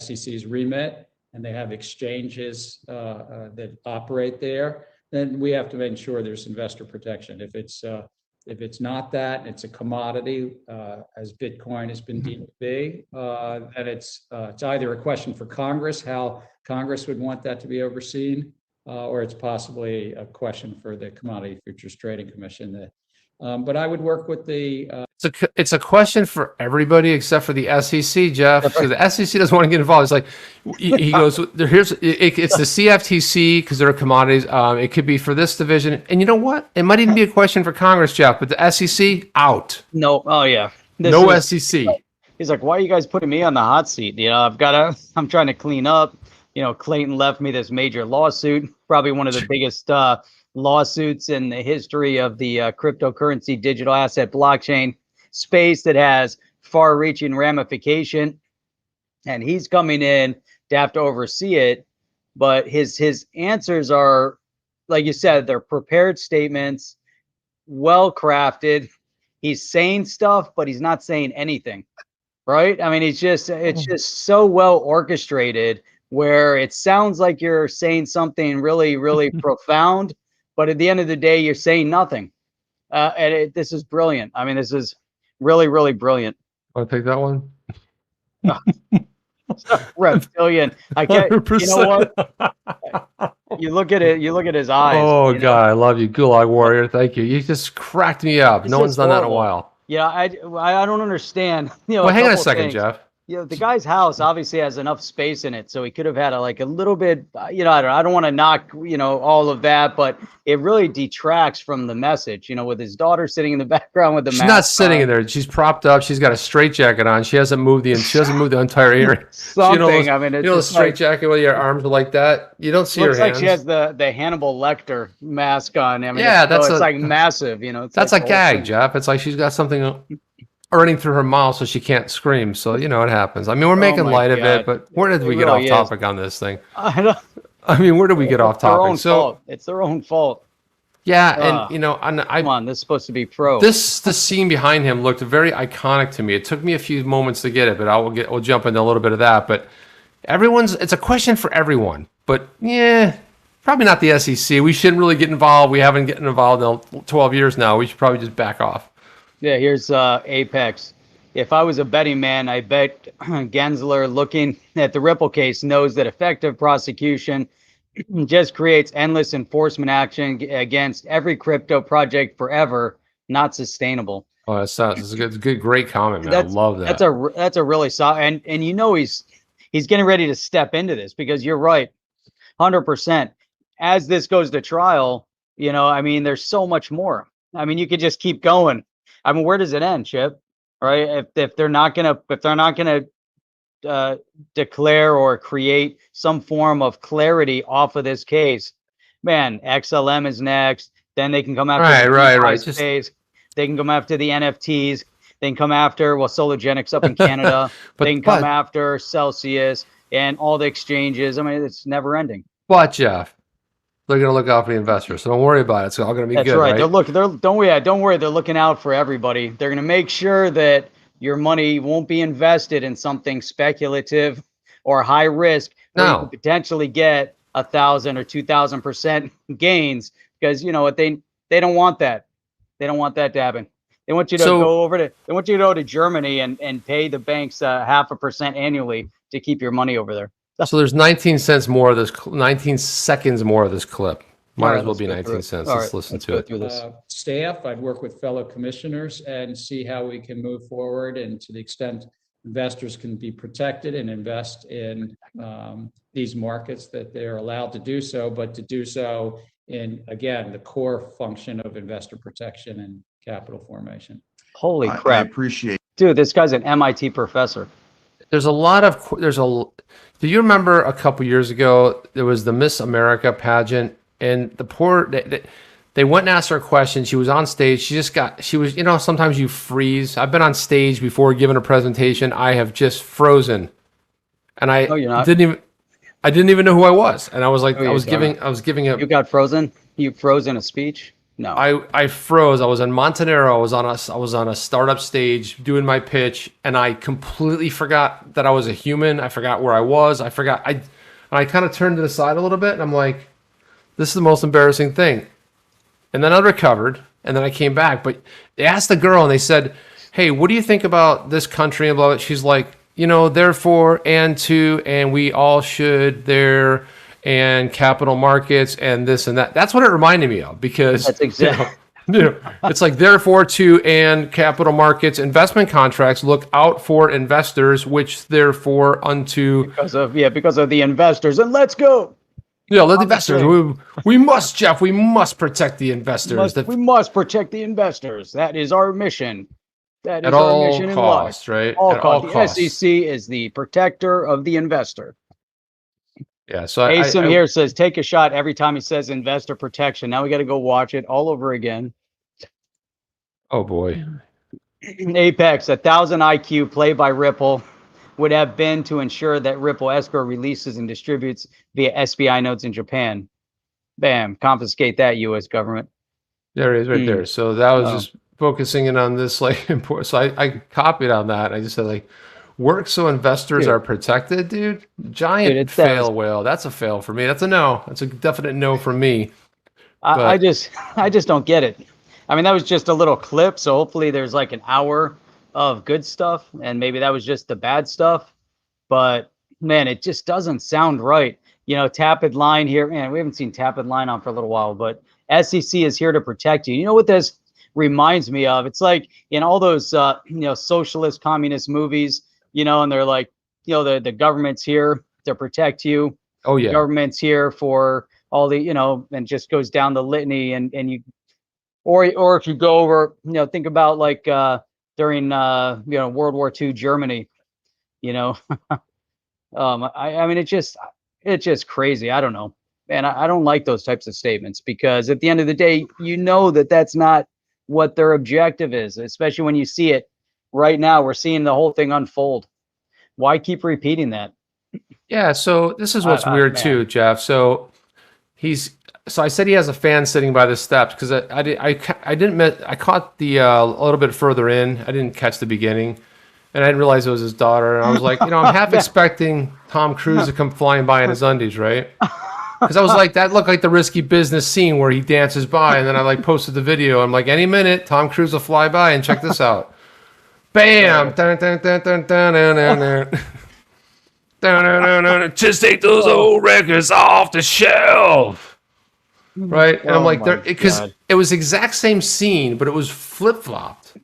[SPEAKER 5] SEC's remit, and they have exchanges that operate there, then we have to make sure there's investor protection. If it's not that, it's a commodity, as Bitcoin has been deemed to be, then it's either a question for Congress, how Congress would want that to be overseen, or it's possibly a question for the Commodity Futures Trading Commission. But I would work with the.
[SPEAKER 1] It's a question for everybody except for the SEC, Jeff. So the SEC doesn't want to get involved. It's like he goes, it's the CFTC because they're commodities. It could be for this division, and you know what? It might even be a question for Congress, Jeff. But the SEC out.
[SPEAKER 2] No. Oh yeah.
[SPEAKER 1] SEC.
[SPEAKER 2] He's like, why are you guys putting me on the hot seat? I'm trying to clean up. Clayton left me this major lawsuit, probably one of the biggest lawsuits in the history of the cryptocurrency digital asset blockchain space that has far-reaching ramification, and he's coming in to have to oversee it. But his answers are, like you said, they're prepared statements, well crafted. He's saying stuff, but he's not saying anything, right? I mean, it's just so well orchestrated where it sounds like you're saying something really, really profound, but at the end of the day, you're saying nothing. This is brilliant. I mean, this is really, really brilliant.
[SPEAKER 1] Want to take that one?
[SPEAKER 2] Reptilian. I can't. 100%. You know what? You look at it. You look at his eyes.
[SPEAKER 1] Oh God, I love you, Gulag Warrior. Thank you. You just cracked me up. No one's done that in a while.
[SPEAKER 2] Yeah, I don't understand.
[SPEAKER 1] Well, hang on a second, Jeff.
[SPEAKER 2] The guy's house obviously has enough space in it, so he could have had a little bit. I don't want to knock all of that, but it really detracts from the message. With his daughter sitting in the background with the mask.
[SPEAKER 1] She's not sitting in there. She's propped up. She's got a straitjacket on. She hasn't moved the entire area.
[SPEAKER 2] Something.
[SPEAKER 1] It's the straitjacket where your arms are like that. You don't see her hands.
[SPEAKER 2] Looks like she has the Hannibal Lecter mask on. I mean,
[SPEAKER 1] yeah,
[SPEAKER 2] it's like massive.
[SPEAKER 1] That's like a gag, Jeff. It's like she's got something running through her mouth so she can't scream. So it happens. I mean, we're making light of it, but where did we get off topic on this thing? I mean, where did we get off topic?
[SPEAKER 2] It's their own fault.
[SPEAKER 1] Yeah, and
[SPEAKER 2] come on, this is supposed to be pro.
[SPEAKER 1] The scene behind him looked very iconic to me. It took me a few moments to get it, but we'll jump into a little bit of that. But it's a question for everyone. But yeah, probably not the SEC. We shouldn't really get involved. We haven't gotten involved in 12 years now. We should probably just back off.
[SPEAKER 2] Yeah, here's Apex. If I was a betting man, I bet Gensler, looking at the Ripple case, knows that effective prosecution just creates endless enforcement action against every crypto project forever, not sustainable.
[SPEAKER 1] Oh, that's a good, great comment, man. I love that.
[SPEAKER 2] That's a really solid, and he's getting ready to step into this because you're right, 100%. As this goes to trial, I mean, there's so much more. I mean, you could just keep going. I mean, where does it end, Chip? Right? If they're not gonna declare or create some form of clarity off of this case, man, XLM is next. Then they can come after
[SPEAKER 1] right.
[SPEAKER 2] Space. They can come after the NFTs. They can come after Sologenics up in Canada. They can come after Celsius and all the exchanges. I mean, it's never ending.
[SPEAKER 1] But Jeff, they're going to look out for the investors, so don't worry about it. It's all going to be good.
[SPEAKER 2] That's right. Don't worry. They're looking out for everybody. They're going to make sure that your money won't be invested in something speculative or high risk. Where you could potentially get 1,000 or 2,000% gains, because you know what they don't want that. They don't want that to happen. They want you to go to Germany and pay the banks 0.5% annually to keep your money over there.
[SPEAKER 1] So there's 19 cents more of this, 19 seconds more of this clip. Might as well be 19 cents. Let's listen to it.
[SPEAKER 5] Staff, I'd work with fellow commissioners and see how we can move forward, and to the extent investors can be protected and invest in these markets, that they're allowed to do so, but to do so in, again, the core function of investor protection and capital formation.
[SPEAKER 2] Holy
[SPEAKER 6] I
[SPEAKER 2] crap.
[SPEAKER 6] appreciate.
[SPEAKER 2] Dude, this guy's an MIT professor.
[SPEAKER 1] There's a lot of do you remember a couple years ago there was the Miss America pageant, and the poor they went and asked her a question. She was on stage. She was, you know, sometimes you freeze. I've been on stage before giving a presentation. I have just frozen, and I didn't even know who I was. And I was like, I was giving a.
[SPEAKER 2] You got frozen? You froze in a speech? No.
[SPEAKER 1] I froze. I was in Montenegro. I was on a startup stage doing my pitch, and I completely forgot that I was a human. I forgot where I was. I kind of turned to the side a little bit, and I'm like, this is the most embarrassing thing. And then I recovered, and then I came back. But they asked the girl, and they said, hey, what do you think about this country? And blah, blah. She's like, you know, therefore, and to, and we all should, there, and capital markets, and this and that. That's what it reminded me of, because
[SPEAKER 2] that's exactly.
[SPEAKER 1] It's like, therefore, to, and capital markets, investment contracts, look out for investors, which therefore unto.
[SPEAKER 2] Because of the investors, and let's go.
[SPEAKER 1] Yeah, let the investors. We must, Jeff. We must protect the investors.
[SPEAKER 2] We must protect the investors. That is our mission. That is
[SPEAKER 1] at
[SPEAKER 2] our
[SPEAKER 1] all
[SPEAKER 2] mission
[SPEAKER 1] costs,
[SPEAKER 2] in life.
[SPEAKER 1] right?
[SPEAKER 2] All
[SPEAKER 1] at
[SPEAKER 2] costs.
[SPEAKER 1] all
[SPEAKER 2] The
[SPEAKER 1] costs.
[SPEAKER 2] SEC is the protector of the investor.
[SPEAKER 1] Yeah. So
[SPEAKER 2] Asim here says, take a shot every time he says investor protection. Now we got to go watch it all over again.
[SPEAKER 1] Oh boy.
[SPEAKER 2] Apex, 1,000 IQ play by Ripple would have been to ensure that Ripple escrow releases and distributes via SBI notes in Japan. Bam, confiscate that, U.S. government.
[SPEAKER 1] There it is, right there. So that was just focusing in on this, like, important. So I copied on that. I just said, like, work so investors are protected, dude. Giant fail whale. That's a fail for me. That's a no. That's a definite no from me.
[SPEAKER 2] I just don't get it. I mean, that was just a little clip, so hopefully there's like an hour of good stuff, and maybe that was just the bad stuff. But man, it just doesn't sound right. You know, Tapid Line here, man, we haven't seen Tapid Line on for a little while, but SEC is here to protect you. You know what this reminds me of? It's like in all those socialist communist movies, you know, and they're like, you know, the government's here to protect you.
[SPEAKER 1] Oh yeah.
[SPEAKER 2] The government's here for all the, you know, and just goes down the litany, and you or if you go over, you know, think about like during World War II Germany, you know. I mean, it's just crazy. I don't know. And I don't like those types of statements, because at the end of the day, you know that that's not what their objective is, especially when you see it right now. We're seeing the whole thing unfold. Why keep repeating that?
[SPEAKER 1] Yeah, so this is what's weird too, Jeff. So I said he has a fan sitting by the steps, because I caught the a little bit further in. I didn't catch the beginning, and I didn't realize it was his daughter. And I was like, you know, I'm half expecting Tom Cruise to come flying by in his undies, right? Because I was like, that looked like the Risky Business scene where he dances by, and then I like posted the video. I'm like, any minute Tom Cruise will fly by, and check this out. Bam! Dun, dun, dun, dun, dun, dun, dun, dun. Dun, dun, dun, dun. Just take those old records off the shelf. Right? And I'm like, because it was the exact same scene, but it was flip-flopped.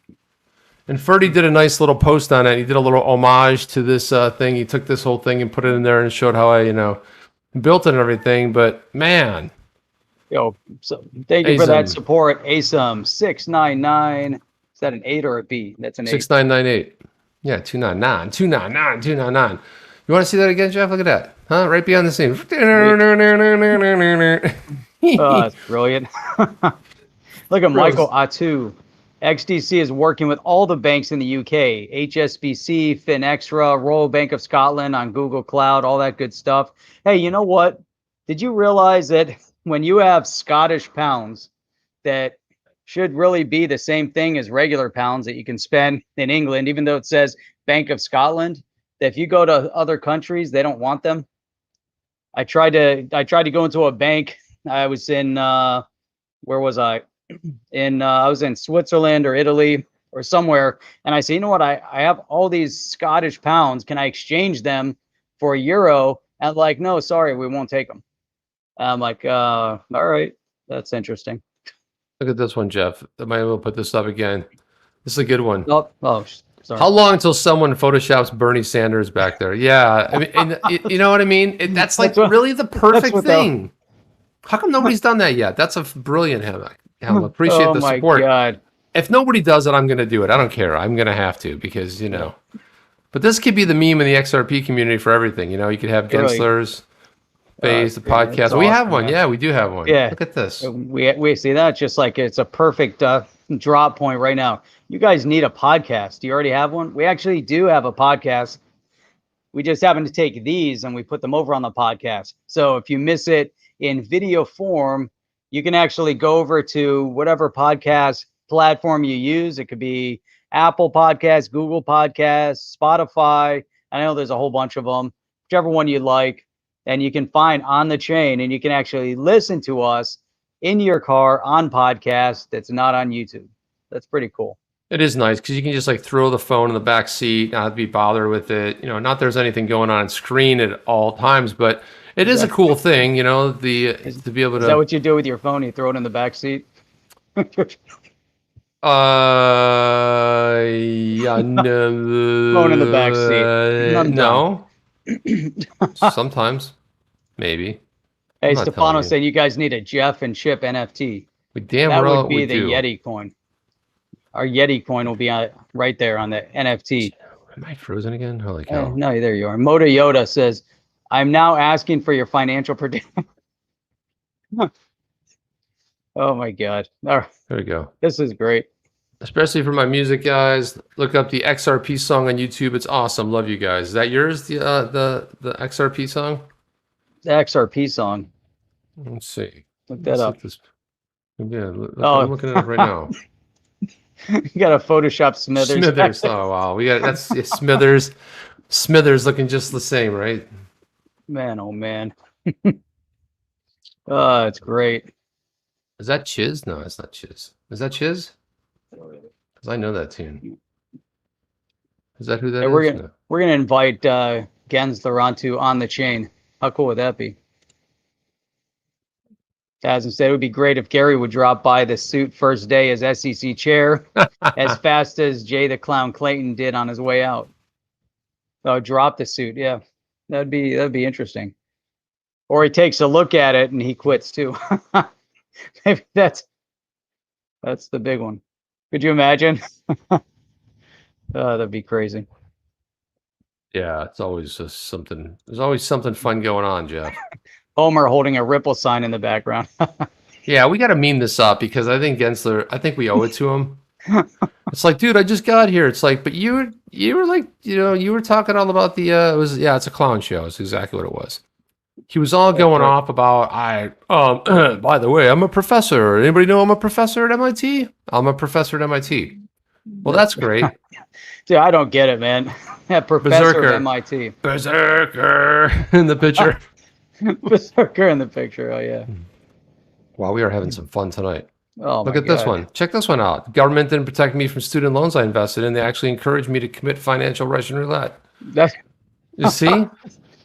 [SPEAKER 1] And Ferdy did a nice little post on it. He did a little homage to this thing. He took this whole thing and put it in there and showed how I, built it and everything. But man.
[SPEAKER 2] So thank you for that support. ASUM 699. Is that an 8 or a B? That's an 8.
[SPEAKER 1] 6998. Yeah, 299. 299. 299. You want to see that again, Jeff? Look at that. Huh? Right beyond the scene.
[SPEAKER 2] Oh, that's brilliant. Look at Michael Atu. XDC is working with all the banks in the UK, HSBC, FinExtra, Royal Bank of Scotland on Google Cloud, all that good stuff. Hey, you know what? Did you realize that when you have Scottish pounds that should really be the same thing as regular pounds that you can spend in England, even though it says Bank of Scotland, that if you go to other countries, they don't want them? I tried to go into a bank. I was in where was I? I was in Switzerland or Italy or somewhere, and I said, you know what? I have all these Scottish pounds. Can I exchange them for a euro? And like, no, sorry, we won't take them. I'm like, all right, that's interesting.
[SPEAKER 1] Look at this one, Jeff. I might as well put this up again. This is a good one.
[SPEAKER 2] Oh, Sorry.
[SPEAKER 1] How long until someone photoshops Bernie Sanders back there? Yeah, I mean, and you know what I mean. That's like really the perfect thing. How come nobody's done that yet? That's a brilliant hammock. Appreciate the support.
[SPEAKER 2] God.
[SPEAKER 1] If nobody does it, I'm going to do it. I don't care. I'm going to have to because, you know. But this could be the meme in the XRP community for everything. You know, you could have Gensler's phase, the podcast. We have one. Yeah, we do have one.
[SPEAKER 2] Yeah.
[SPEAKER 1] Look at this.
[SPEAKER 2] We see that. Just like it's a perfect drop point right now. You guys need a podcast. Do you already have one? We actually do have a podcast. We just happen to take these and we put them over on the podcast. So if you miss it in video form, you can actually go over to whatever podcast platform you use. It could be Apple Podcasts, Google Podcasts, Spotify. I know there's a whole bunch of them, whichever one you like. And you can find On the Chain, and you can actually listen to us in your car on podcast that's not on YouTube. That's pretty cool.
[SPEAKER 1] It is nice because you can just like throw the phone in the back seat, not be bothered with it. You know, not there's anything going on screen at all times, but it is a cool thing, you know, to be able to.
[SPEAKER 2] Is that what you do with your phone? You throw it in the back seat?
[SPEAKER 1] Yeah, no.
[SPEAKER 2] Phone in the back seat.
[SPEAKER 1] No. Sometimes, maybe.
[SPEAKER 2] Hey, Stefano said you guys need a Jeff and Chip NFT.
[SPEAKER 1] That
[SPEAKER 2] would be the Yeti coin. Our Yeti coin will be right there on the NFT.
[SPEAKER 1] Am I frozen again? Holy cow.
[SPEAKER 2] No, there you are. Moto Yoda says, I'm now asking for your financial prediction. Oh my God. All right.
[SPEAKER 1] There we go.
[SPEAKER 2] This is great.
[SPEAKER 1] Especially for my music guys. Look up the XRP song on YouTube. It's awesome. Love you guys. Is that yours? The XRP song?
[SPEAKER 2] The XRP song.
[SPEAKER 1] Let's see.
[SPEAKER 2] Look that up.
[SPEAKER 1] Yeah, I'm looking it up right now.
[SPEAKER 2] You got a Photoshop Smithers.
[SPEAKER 1] Smithers. Oh wow. That's Smithers. Smithers looking just the same, right?
[SPEAKER 2] Man, oh man. Oh, it's great.
[SPEAKER 1] Is that Chiz? No, it's not Chiz. Is that Chiz? Because I know that tune. Is that who that is?
[SPEAKER 2] We're gonna invite Gensler onto On the Chain. How cool would that be? As instead, it would be great if Gary would drop by the suit first day as SEC chair, as fast as Jay the Clown Clayton did on his way out. Oh, drop the suit, yeah, that'd be interesting. Or he takes a look at it and he quits too. Maybe that's the big one. Could you imagine? Oh, that'd be crazy.
[SPEAKER 1] Yeah, it's always just something. There's always something fun going on, Jeff.
[SPEAKER 2] Homer holding a Ripple sign in the background.
[SPEAKER 1] Yeah, we got to meme this up because I think Gensler. I think we owe it to him. It's like, dude, I just got here. It's like, but you were like, you were talking all about the. It's a clown show. It's exactly what it was. He was all going off about by the way, I'm a professor. Anybody know I'm a professor at MIT? I'm a professor at MIT. Well, that's great.
[SPEAKER 2] Dude, I don't get it, man. That professor at MIT.
[SPEAKER 1] Berserker in the picture.
[SPEAKER 2] Berserker in the picture. Oh yeah.
[SPEAKER 1] Wow, we are having some fun tonight.
[SPEAKER 2] Oh,
[SPEAKER 1] look at this one. Check this one out. Government didn't protect me from student loans I invested in. They actually encouraged me to commit financial Russian roulette. You see?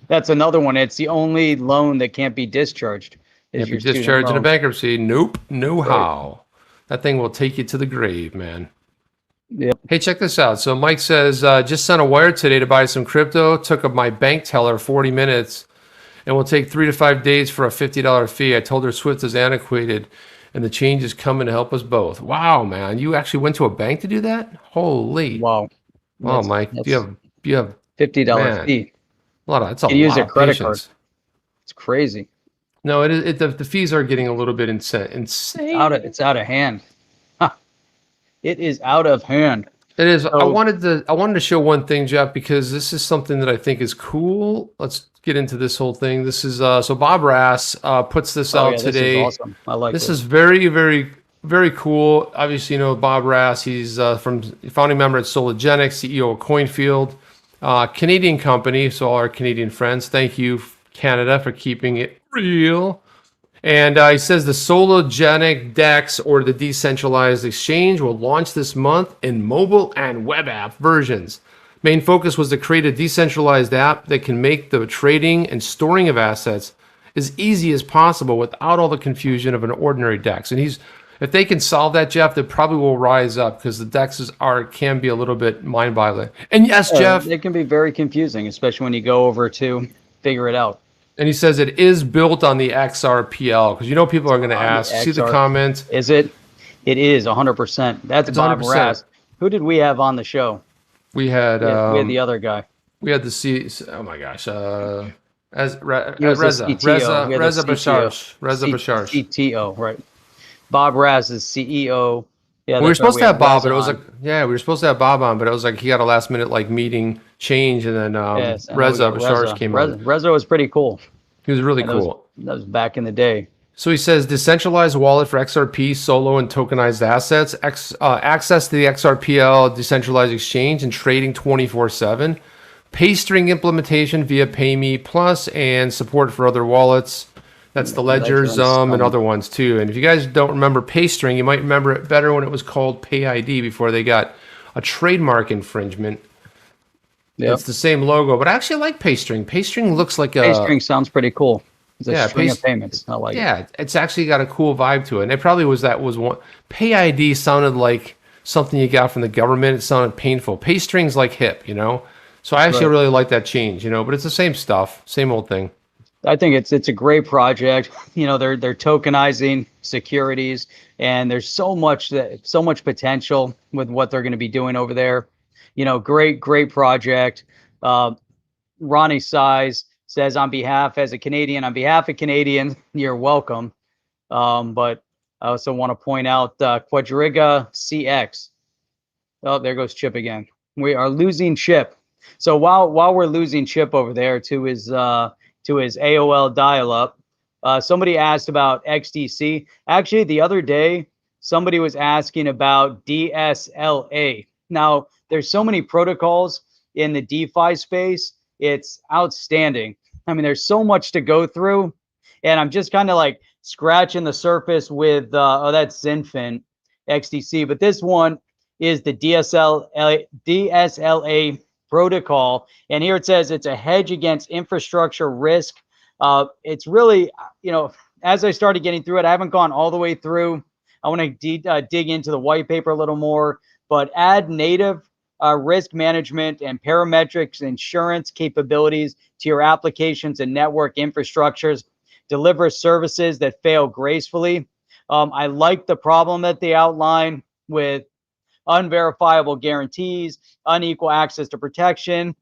[SPEAKER 2] That's another one. It's the only loan that can't be discharged.
[SPEAKER 1] Can't be discharged in a bankruptcy. Nope. No how. That thing will take you to the grave, man.
[SPEAKER 2] Yep.
[SPEAKER 1] Hey, check this out. So Mike says, just sent a wire today to buy some crypto. Took up my bank teller 40 minutes and will take 3 to 5 days for a $50 fee. I told her Swift is antiquated and the change is coming to help us both. Wow, man. You actually went to a bank to do that? Holy.
[SPEAKER 2] Wow.
[SPEAKER 1] Wow, Mike. You have
[SPEAKER 2] $50 fee.
[SPEAKER 1] That's a lot
[SPEAKER 2] use a credit
[SPEAKER 1] card.
[SPEAKER 2] It's crazy.
[SPEAKER 1] No, the fees are getting a little bit insane.
[SPEAKER 2] It's out of hand. It is out of hand.
[SPEAKER 1] It is. So, I wanted to show one thing, Jeff, because this is something that I think is cool. Let's get into this whole thing. This is so Bob Rass puts this out today.
[SPEAKER 2] This is awesome. I like this.
[SPEAKER 1] This is very, very, very cool. Obviously, you know Bob Rass. He's founding member at Sologenics, CEO of Coinfield. Canadian company, so all our Canadian friends, thank you, Canada, for keeping it real. And he says the Sologenic DEX, or the decentralized exchange, will launch this month in mobile and web app versions. Main focus was to create a decentralized app that can make the trading and storing of assets as easy as possible without all the confusion of an ordinary DEX. And if they can solve that, Jeff, they probably will rise up because the DEXs can be a little bit mind-boggling. And yes, Jeff,
[SPEAKER 2] it can be very confusing, especially when you go over to figure it out.
[SPEAKER 1] And he says it is built on the XRPL because people are going to ask. See the comments?
[SPEAKER 2] Is it? It is 100%. That's Bob
[SPEAKER 1] 100%.
[SPEAKER 2] Raz. Who did we have on the show?
[SPEAKER 1] We had
[SPEAKER 2] the other guy.
[SPEAKER 1] We had the C. Oh my gosh, Reza Bashar.
[SPEAKER 2] CTO, right? Bob Raz is CEO.
[SPEAKER 1] Yeah, we were supposed to have Bob, but it was we were supposed to have Bob on, but it was like he got a last minute meeting change, and then Reza Bashar came on.
[SPEAKER 2] Reza was pretty cool.
[SPEAKER 1] He was really cool.
[SPEAKER 2] That was back in the day.
[SPEAKER 1] So he says decentralized wallet for XRP, solo, and tokenized assets, access to the XRPL decentralized exchange and trading 24/7, paystring implementation via PayMe Plus, and support for other wallets. That's the Ledger, and other ones too. And if you guys don't remember paystring, you might remember it better when it was called PayID before they got a trademark infringement. Yep. It's the same logo, but I actually like paystring. Paystring looks like
[SPEAKER 2] paystring sounds pretty cool. It's a string of payments. I like it.
[SPEAKER 1] Yeah, it's actually got a cool vibe to it. And it probably was one. PayID sounded like something you got from the government. It sounded painful. Paystring's like hip, So I actually really like that change, but it's the same stuff, same old thing.
[SPEAKER 2] I think it's a great project. They're tokenizing securities, and there's so much potential with what they're going to be doing over there. Great project. Ronnie Size says on behalf of Canadians, you're welcome. But I also want to point out Quadriga CX. Oh, there goes Chip again. We are losing Chip. So while we're losing Chip over there to his AOL dial-up, somebody asked about XDC. Actually, the other day, somebody was asking about DSLA. Now, there's so many protocols in the DeFi space. It's outstanding. I mean, there's so much to go through, and I'm just kind of like scratching the surface with, that's Zinfin XDC, but this one is the DSLA protocol, and here it says it's a hedge against infrastructure risk. It's really, as I started getting through it, I haven't gone all the way through. I want to dig into the white paper a little more, but add native risk management and parametrics insurance capabilities to your applications and network infrastructures, deliver services that fail gracefully. I like the problem that they outline with unverifiable guarantees, unequal access to protection,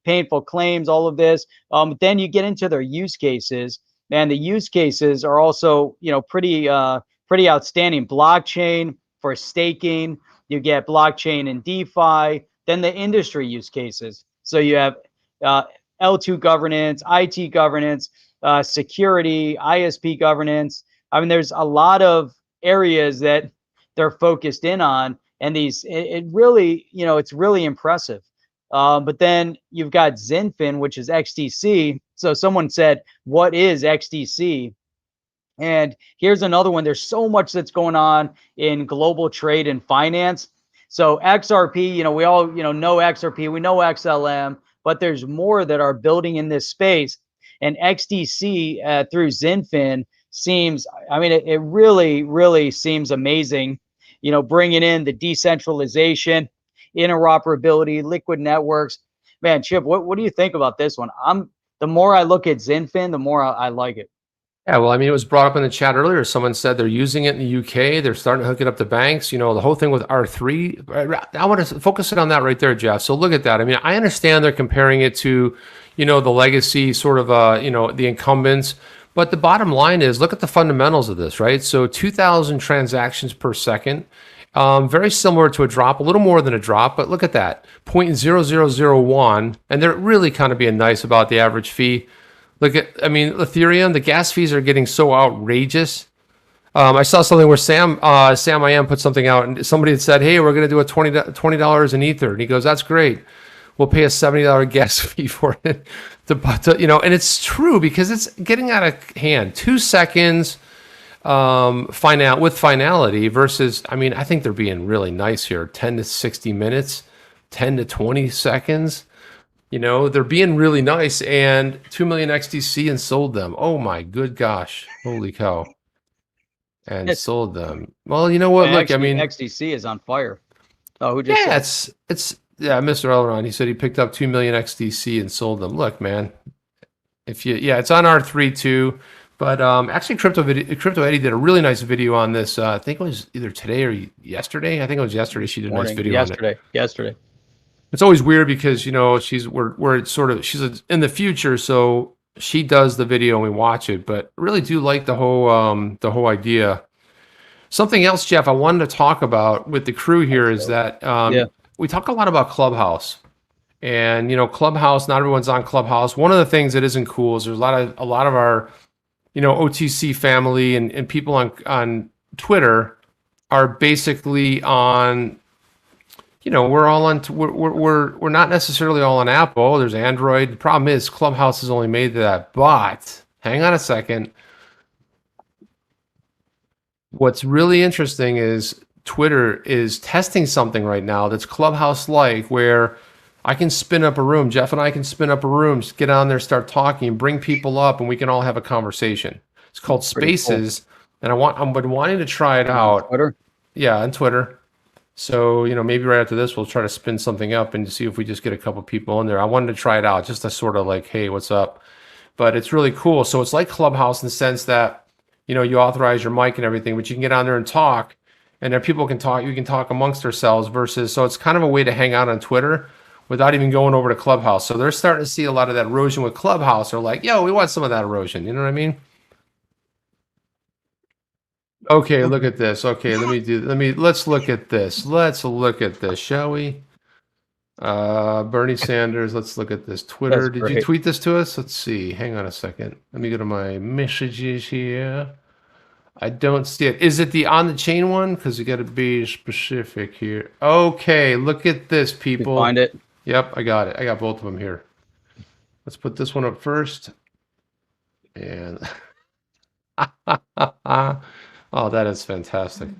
[SPEAKER 2] painful claims, all of this. But then you get into their use cases, and the use cases are also, pretty outstanding. Blockchain for staking. You get blockchain and DeFi, then the industry use cases. So you have L2 governance, IT governance, security, ISP governance. I mean, there's a lot of areas that they're focused in on, and it really, it's really impressive. But then you've got Zinfin, which is XDC. So someone said, what is XDC? And here's another one. There's so much that's going on in global trade and finance. So XRP, we all, know XRP, we know XLM, but there's more that are building in this space. And XDC through Zinfin seems, it really, really seems amazing, bringing in the decentralization, interoperability, liquid networks. Man, Chip, what do you think about this one? The more I look at Zinfin, the more I like it.
[SPEAKER 1] Yeah, well, it was brought up in the chat earlier. Someone said they're using it in the UK. They're starting to hook it up to banks. The whole thing with R3. I want to focus it on that right there, Jeff. So look at that. I understand they're comparing it to, the legacy sort of, the incumbents. But the bottom line is, look at the fundamentals of this, right? So 2,000 transactions per second. Very similar to a drop, a little more than a drop, but look at that, 0.0001. And they're really kind of being nice about the average fee. Look at, Ethereum, the gas fees are getting so outrageous. I saw something where Sam I Am put something out, and somebody had said, hey, we're going to do a $20 in Ether. And he goes, that's great. We'll pay a $70 gas fee for it. And it's true because it's getting out of hand. 2 seconds with finality versus, I think they're being really nice here. 10 to 60 minutes, 10 to 20 seconds. They're being really nice, and 2 million XDC and sold them. Oh my good gosh. Holy cow. and sold them. Well, you know what? Look,
[SPEAKER 2] actually,
[SPEAKER 1] I mean,
[SPEAKER 2] XDC is on fire. Oh, who just said?
[SPEAKER 1] it's Mr. Elron. He said he picked up 2 million XDC and sold them. Look, man, if you it's on R3 too. But actually, Crypto Eddie did a really nice video on this. I think it was either today or yesterday. I think it was yesterday. She did a nice video on it.
[SPEAKER 2] Yesterday.
[SPEAKER 1] It's always weird because we're sort of she's in the future, so she does the video and we watch it. But I really do like the whole idea. Something else, Jeff, I wanted to talk about with the crew here is that we talk a lot about Clubhouse, and Clubhouse. Not everyone's on Clubhouse. One of the things that isn't cool is there's a lot of our OTC family and people on Twitter are basically on, we're all on, we're not necessarily all on Apple. There's Android. The problem is Clubhouse is only made to that. But hang on a second. What's really interesting is Twitter is testing something right now that's Clubhouse-like, where I can spin up a room. Jeff and I can spin up a room, get on there, start talking, bring people up, and we can all have a conversation. It's called Spaces, and I've been wanting to try it out.
[SPEAKER 2] Twitter?
[SPEAKER 1] Yeah, on Twitter. So, maybe right after this, we'll try to spin something up and see if we just get a couple people in there. I wanted to try it out just to sort of like, hey, what's up? But it's really cool. So it's like Clubhouse in the sense that, you authorize your mic and everything, but you can get on there and talk, and then people can talk. You can talk amongst ourselves versus. So it's kind of a way to hang out on Twitter without even going over to Clubhouse. So they're starting to see a lot of that erosion with Clubhouse. They're like, yo, we want some of that erosion. You know what I mean? Okay, look at this. Okay, let's look at this. Let's look at this, shall we? Bernie Sanders, let's look at this. Twitter, did you tweet this to us? Let's see. Hang on a second. Let me go to my messages here. I don't see it. Is it the on the chain one? Because you got to be specific here. Okay, look at this, people.
[SPEAKER 2] Find it.
[SPEAKER 1] Yep, I got it. I got both of them here. Let's put this one up first. And oh, that is fantastic.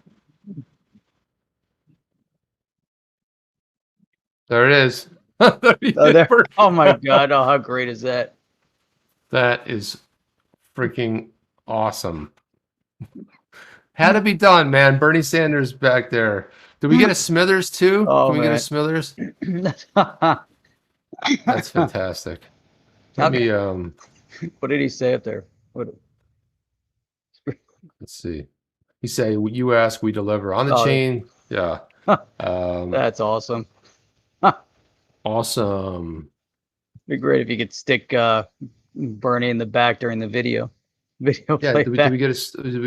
[SPEAKER 1] There it is.
[SPEAKER 2] Oh my God. Oh, how great is that?
[SPEAKER 1] That is freaking awesome. Had to be done, man. Bernie Sanders back there. Did we get a Smithers too?
[SPEAKER 2] Oh,
[SPEAKER 1] Can we get a Smithers? That's fantastic. Let me
[SPEAKER 2] what did he say up there?
[SPEAKER 1] Let's see. He say, you ask, we deliver. On the chain. Yeah.
[SPEAKER 2] That's awesome.
[SPEAKER 1] Awesome.
[SPEAKER 2] It'd be great if you could stick Bernie in the back during the video.
[SPEAKER 1] Yeah, did we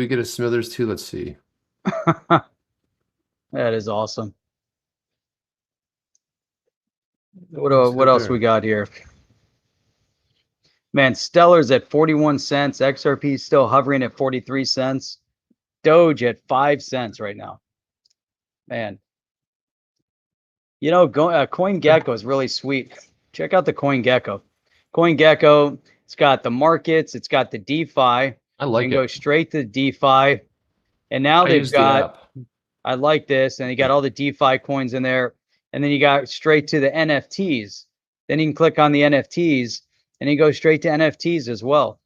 [SPEAKER 1] get a Smithers too? Let's see.
[SPEAKER 2] That is awesome. What else we got here? Man, Stellar's at 41 cents. XRP is still hovering at 43 cents. Doge at 5 cents right now. Man. CoinGecko is really sweet. Check out the CoinGecko. CoinGecko, it's got the markets, it's got the DeFi.
[SPEAKER 1] I like it.
[SPEAKER 2] Go straight to DeFi. And now they've got, I like this, and you got all the DeFi coins in there. And then you got straight to the NFTs. Then you can click on the NFTs, and you go straight to NFTs as well.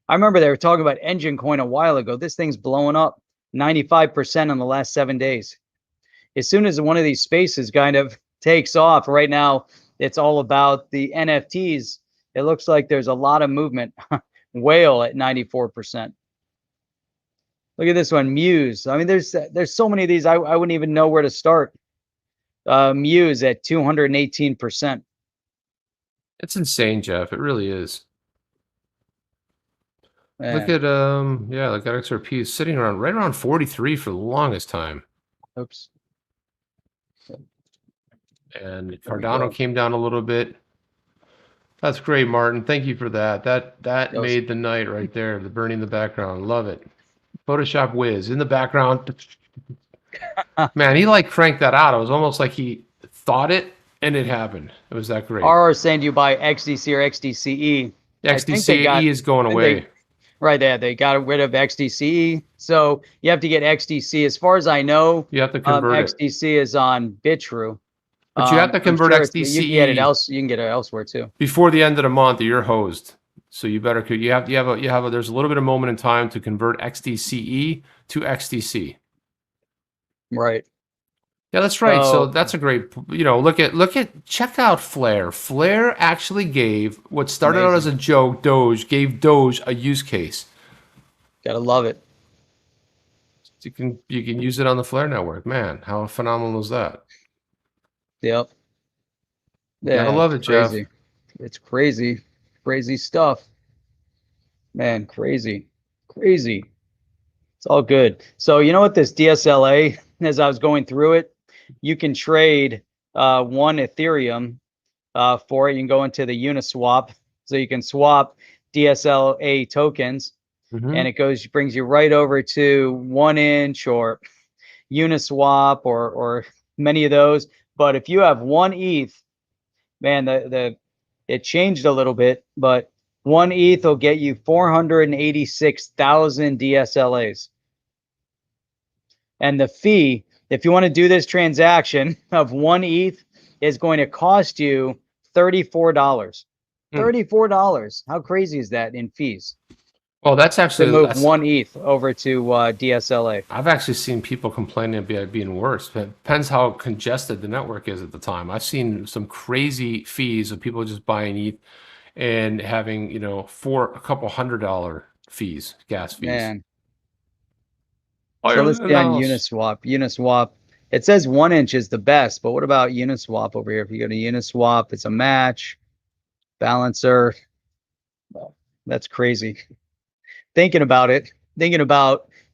[SPEAKER 2] I remember they were talking about Engine Coin a while ago. This thing's blowing up 95% in the last 7 days. As soon as one of these spaces kind of takes off, right now it's all about the NFTs. It looks like there's a lot of movement. Whale at 94%. Look at this one, Muse. I mean, there's so many of these. I wouldn't even know where to start. Muse at 218%.
[SPEAKER 1] It's insane, Jeff. It really is.
[SPEAKER 2] Man.
[SPEAKER 1] Look at look at XRP is sitting right around 43 for the longest time.
[SPEAKER 2] Oops.
[SPEAKER 1] And Cardano came down a little bit. That's great, Martin. Thank you for that. That made the night right there. The Bernie in the background. Love it. Photoshop whiz in the background. Man, he like cranked that out. It was almost like he thought it and it happened. It was that great.
[SPEAKER 2] Or saying you buy XDC or XDCE.
[SPEAKER 1] XDCE is going away.
[SPEAKER 2] Right there. They got rid of XDCE. So you have to get XDC. As far as I know,
[SPEAKER 1] you have to convert
[SPEAKER 2] XDC is on Bitrue.
[SPEAKER 1] But you have to convert XDC.
[SPEAKER 2] You can get it elsewhere too.
[SPEAKER 1] Before the end of the month, you're hosed. So you better there's a little bit of moment in time to convert XDCE to XDC.
[SPEAKER 2] Right.
[SPEAKER 1] Yeah, that's right. So that's a great, check out Flare. Flare actually gave what started out as a joke, gave Doge a use case.
[SPEAKER 2] Gotta love it.
[SPEAKER 1] You can use it on the Flare network. Man, how phenomenal is that?
[SPEAKER 2] Yep. Yeah,
[SPEAKER 1] Gotta love it, Jeff.
[SPEAKER 2] It's crazy. Crazy stuff. Man, crazy. Crazy. It's all good. So you know what this DSLA, as I was going through it, you can trade 1 Ethereum for it. You can go into the Uniswap. So you can swap DSLA tokens, and it brings you right over to 1 inch or Uniswap or many of those. But if you have 1 ETH, man, it changed a little bit, but 1 ETH will get you 486,000 DSLAs. And the fee, if you want to do this transaction of 1 ETH, is going to cost you $34. $34. How crazy is that in fees?
[SPEAKER 1] Well, that's actually
[SPEAKER 2] to move 1 ETH over to DSLA.
[SPEAKER 1] I've actually seen people complaining about it being worse. It depends how congested the network is at the time. I've seen some crazy fees of people just buying ETH and having, for a couple $100 fees, gas fees.
[SPEAKER 2] Man. So let's see on Uniswap. Uniswap, it says 1 inch is the best, but what about Uniswap over here? If you go to Uniswap, it's a match, balancer. Well, that's crazy. Thinking about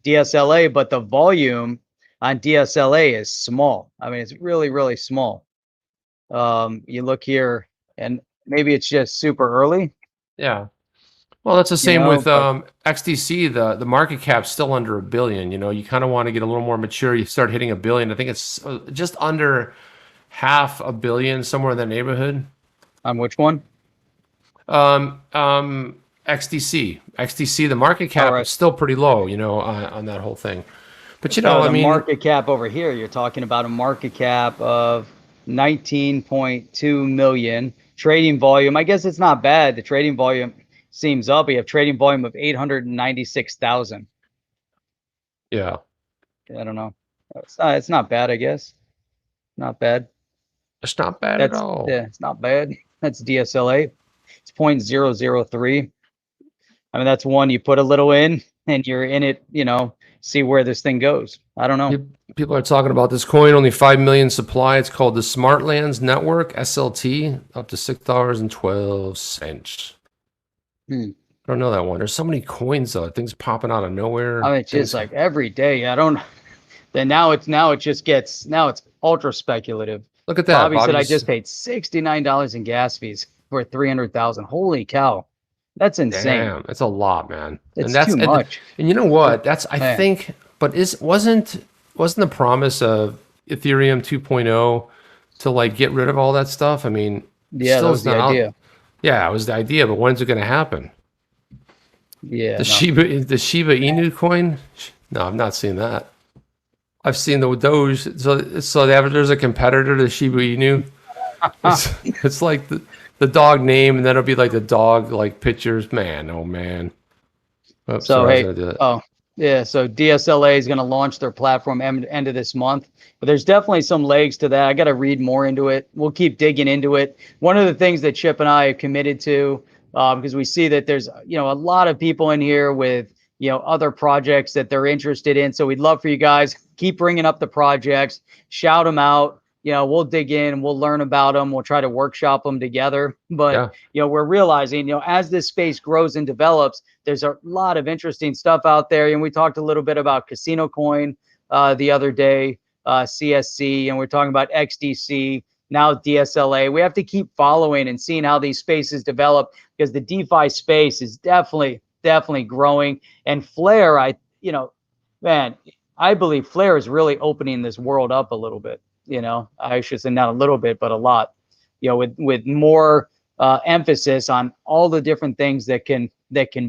[SPEAKER 2] DSLA, but the volume on DSLA is small. I mean, it's really, really small. You look here, and maybe it's just super early.
[SPEAKER 1] Yeah. Well, that's the same with XDC. The market cap's still under $1 billion. You kind of want to get a little more mature. You start hitting $1 billion. I think it's just under $500 million, somewhere in that neighborhood.
[SPEAKER 2] On which one?
[SPEAKER 1] XDC, the market cap is still pretty low, on that whole thing. But
[SPEAKER 2] market cap over here, you're talking about a market cap of 19.2 million. Trading volume, I guess it's not bad. The trading volume seems up. We have trading volume of 896,000.
[SPEAKER 1] Yeah.
[SPEAKER 2] I don't know. It's not bad, I guess. Not bad.
[SPEAKER 1] It's not bad at all.
[SPEAKER 2] Yeah, it's not bad. That's DSLA. It's 0.003. I mean, that's one you put a little in and you're in it, see where this thing goes. I don't know.
[SPEAKER 1] People are talking about this coin, only 5 million supply. It's called the Smartlands Network, SLT, up to $6.12. I don't know that one. There's so many coins though. Things popping out of nowhere.
[SPEAKER 2] I mean, it's just like every day. Now it's ultra speculative.
[SPEAKER 1] Look at that.
[SPEAKER 2] Bobby said I just paid $69 in gas fees for 300,000. Holy cow. That's insane.
[SPEAKER 1] Damn, it's a lot, man.
[SPEAKER 2] It's too much.
[SPEAKER 1] And you know what? I think, but wasn't the promise of Ethereum 2.0 to get rid of all that stuff? I mean,
[SPEAKER 2] yeah, that was the idea.
[SPEAKER 1] Yeah, it was the idea, but when's it going to happen?
[SPEAKER 2] Yeah.
[SPEAKER 1] The Shiba Inu coin? No, I've not seen that. I've seen the Doge. So there's a competitor to Shiba Inu. It's like the dog name, and then it'll be like the dog pictures. Man, oh man.
[SPEAKER 2] Oops, so hey, so DSLA is going to launch their platform end of this month, but there's definitely some legs to that. I got to read more into it. We'll keep digging into it. One of the things that Chip and I have committed to, because we see that there's a lot of people in here with other projects that they're interested in. So we'd love for you guys keep bringing up the projects, shout them out. We'll dig in, we'll learn about them, we'll try to workshop them together. But, we're realizing, as this space grows and develops, there's a lot of interesting stuff out there. And we talked a little bit about Casino Coin the other day, CSC, and we're talking about XDC, now DSLA. We have to keep following and seeing how these spaces develop, because the DeFi space is definitely growing. And Flare, I believe Flare is really opening this world up a little bit. I should say not a little bit, but a lot, with more emphasis on all the different things that can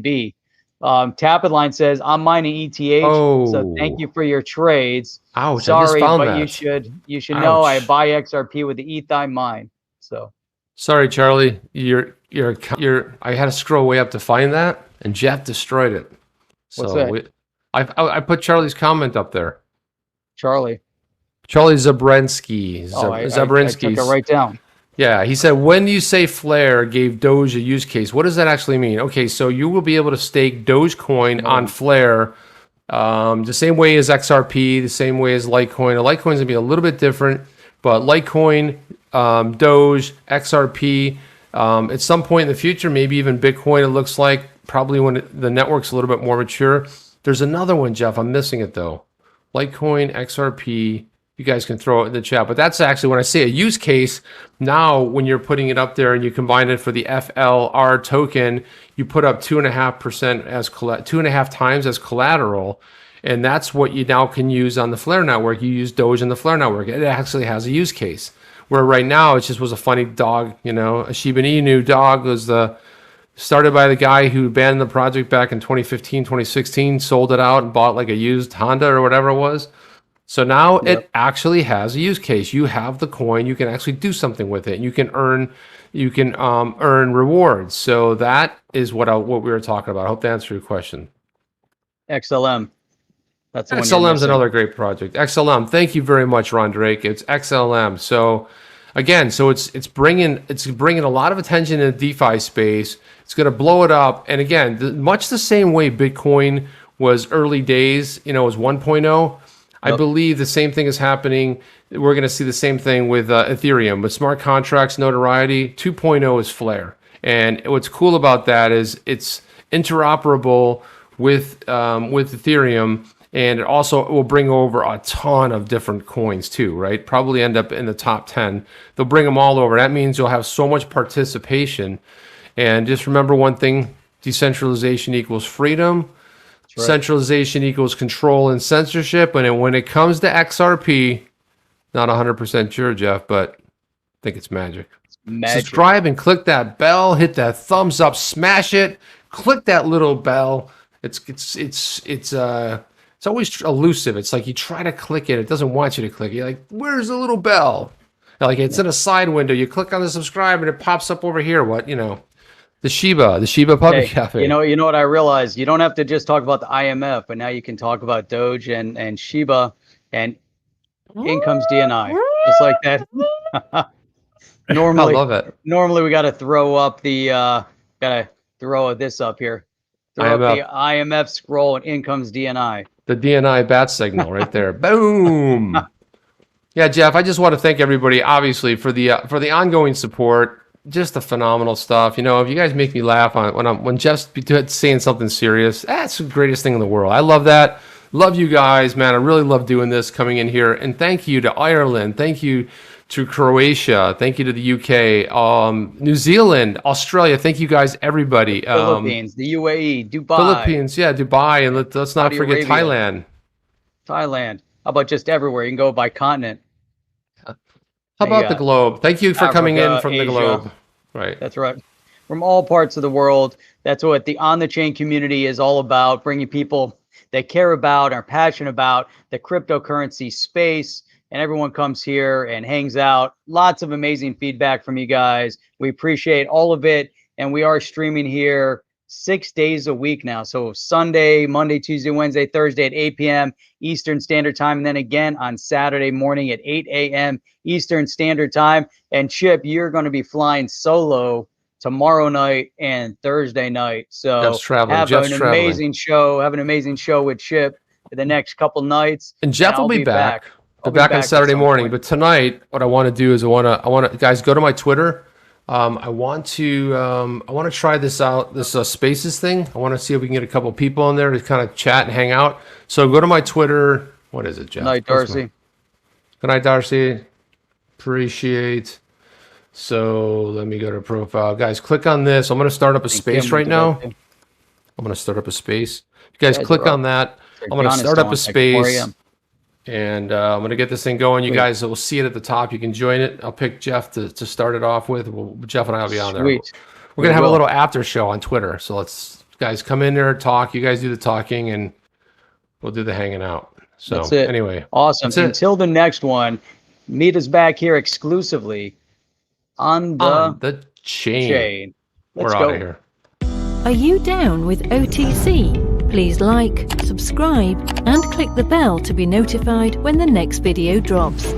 [SPEAKER 2] be. Tapidline says, I'm mining ETH, so thank you for your trades.
[SPEAKER 1] Ouch,
[SPEAKER 2] sorry, but
[SPEAKER 1] that.
[SPEAKER 2] you should know I buy XRP with the ETH I mine. So
[SPEAKER 1] sorry, Charlie, I had to scroll way up to find that, and Jeff destroyed it.
[SPEAKER 2] What's
[SPEAKER 1] So
[SPEAKER 2] that?
[SPEAKER 1] I put Charlie's comment up there.
[SPEAKER 2] Charlie
[SPEAKER 1] Zabrensky.
[SPEAKER 2] I took it right down.
[SPEAKER 1] Yeah, he said, when you say Flare gave Doge a use case, what does that actually mean? Okay, so you will be able to stake Dogecoin on Flare the same way as XRP, the same way as Litecoin. Litecoin's going to be a little bit different, but Litecoin, Doge, XRP, at some point in the future, maybe even Bitcoin, it looks like, probably when the network's a little bit more mature. There's another one, Jeff. I'm missing it, though. Litecoin, XRP. You guys can throw it in the chat. But that's actually, when I say a use case, now when you're putting it up there and you combine it for the FLR token, you put up 2.5% as 2.5 times as collateral. And that's what you now can use on the Flare network. You use Doge on the Flare network. It actually has a use case. Where right now it just was a funny dog, a Shiba Inu dog was started by the guy who abandoned the project back in 2015, 2016, sold it out and bought like a used Honda or whatever it was. So now it actually has a use case. You have the coin. You can actually do something with it. You can earn rewards. So that is what we were talking about. I hope to answer your question.
[SPEAKER 2] XLM. That's the
[SPEAKER 1] XLM is another great project. XLM. Thank you very much, Ron Drake. It's XLM. So again, it's bringing a lot of attention in the DeFi space. It's going to blow it up. And again, much the same way Bitcoin was early days. It was 1.0. I believe the same thing is happening. We're going to see the same thing with Ethereum. With smart contracts, notoriety, 2.0 is Flare. And what's cool about that is it's interoperable with Ethereum, and it also will bring over a ton of different coins too, right? Probably end up in the top 10. They'll bring them all over. That means you'll have so much participation. And just remember one thing, decentralization equals freedom. Right. Centralization equals control and censorship. And when it comes to XRP, not 100% sure, Jeff, but I think it's magic. Subscribe and click that bell. Hit that thumbs up. Smash it. Click that little bell. It's always elusive. It's like you try to click it. It doesn't want you to click it. You're like, where's the little bell? Like it's in a side window. You click on the subscribe and it pops up over here. What, The Shiba Public Cafe.
[SPEAKER 2] You know what I realized? You don't have to just talk about the IMF, but now you can talk about Doge and Shiba and Income's DNI. Just like that. Normally,
[SPEAKER 1] I love it.
[SPEAKER 2] Normally we got to throw up this up here. Throw up the IMF scroll and Income's DNI.
[SPEAKER 1] The DNI bat signal right there. Boom. Yeah, Jeff, I just want to thank everybody, obviously, for the ongoing support. Just the phenomenal stuff. If you guys make me laugh when Jeff's saying something serious, that's the greatest thing in the world. I love that. Love you guys, man. I really love doing this, coming in here. And thank you to Ireland. Thank you to Croatia. Thank you to the UK, New Zealand, Australia. Thank you guys, everybody.
[SPEAKER 2] Philippines, the UAE, Dubai.
[SPEAKER 1] Philippines, yeah, Dubai. And let's not forget Thailand.
[SPEAKER 2] How about just everywhere? You can go by continent.
[SPEAKER 1] How about the globe? Thank you for coming in from Asia. The globe. Right.
[SPEAKER 2] That's right. From all parts of the world. That's what the On the Chain community is all about, bringing people that care about, are passionate about the cryptocurrency space. And everyone comes here and hangs out. Lots of amazing feedback from you guys. We appreciate all of it. And we are streaming here 6 days a week now. So Sunday, Monday, Tuesday, Wednesday, Thursday at 8 p.m. Eastern Standard Time. And then again on Saturday morning at 8 a.m. Eastern Standard Time. And Chip, you're going to be flying solo tomorrow night and Thursday night. So have an amazing show with Chip for the next couple nights.
[SPEAKER 1] And Jeff will be back. I'll be back on Saturday morning. But tonight, what I want to do is I want to guys, go to my Twitter. I want to try this out, this Spaces thing. I want to see if we can get a couple people in there to kind of chat and hang out. So go to my Twitter. What is it, Jeff?
[SPEAKER 2] Good night, Darcy.
[SPEAKER 1] Good night, Darcy. Appreciate. So let me go to profile. Guys, click on this. I'm going to start up a space right now. I'm going to start up a space. You guys click on that. I'm going to start up a space. And I'm going to get this thing going. You guys will see it at the top. You can join it. I'll pick Jeff to start it off with. Jeff and I will be on there. We're going to have a little after show on Twitter. So let's, guys, come in there, talk. You guys do the talking, and we'll do the hanging out. So
[SPEAKER 2] that's it.
[SPEAKER 1] Anyway.
[SPEAKER 2] Awesome. Until the next one, meet us back here exclusively on the
[SPEAKER 1] chain. We're out of here.
[SPEAKER 3] Are you down with OTC? Please like, subscribe, and click the bell to be notified when the next video drops.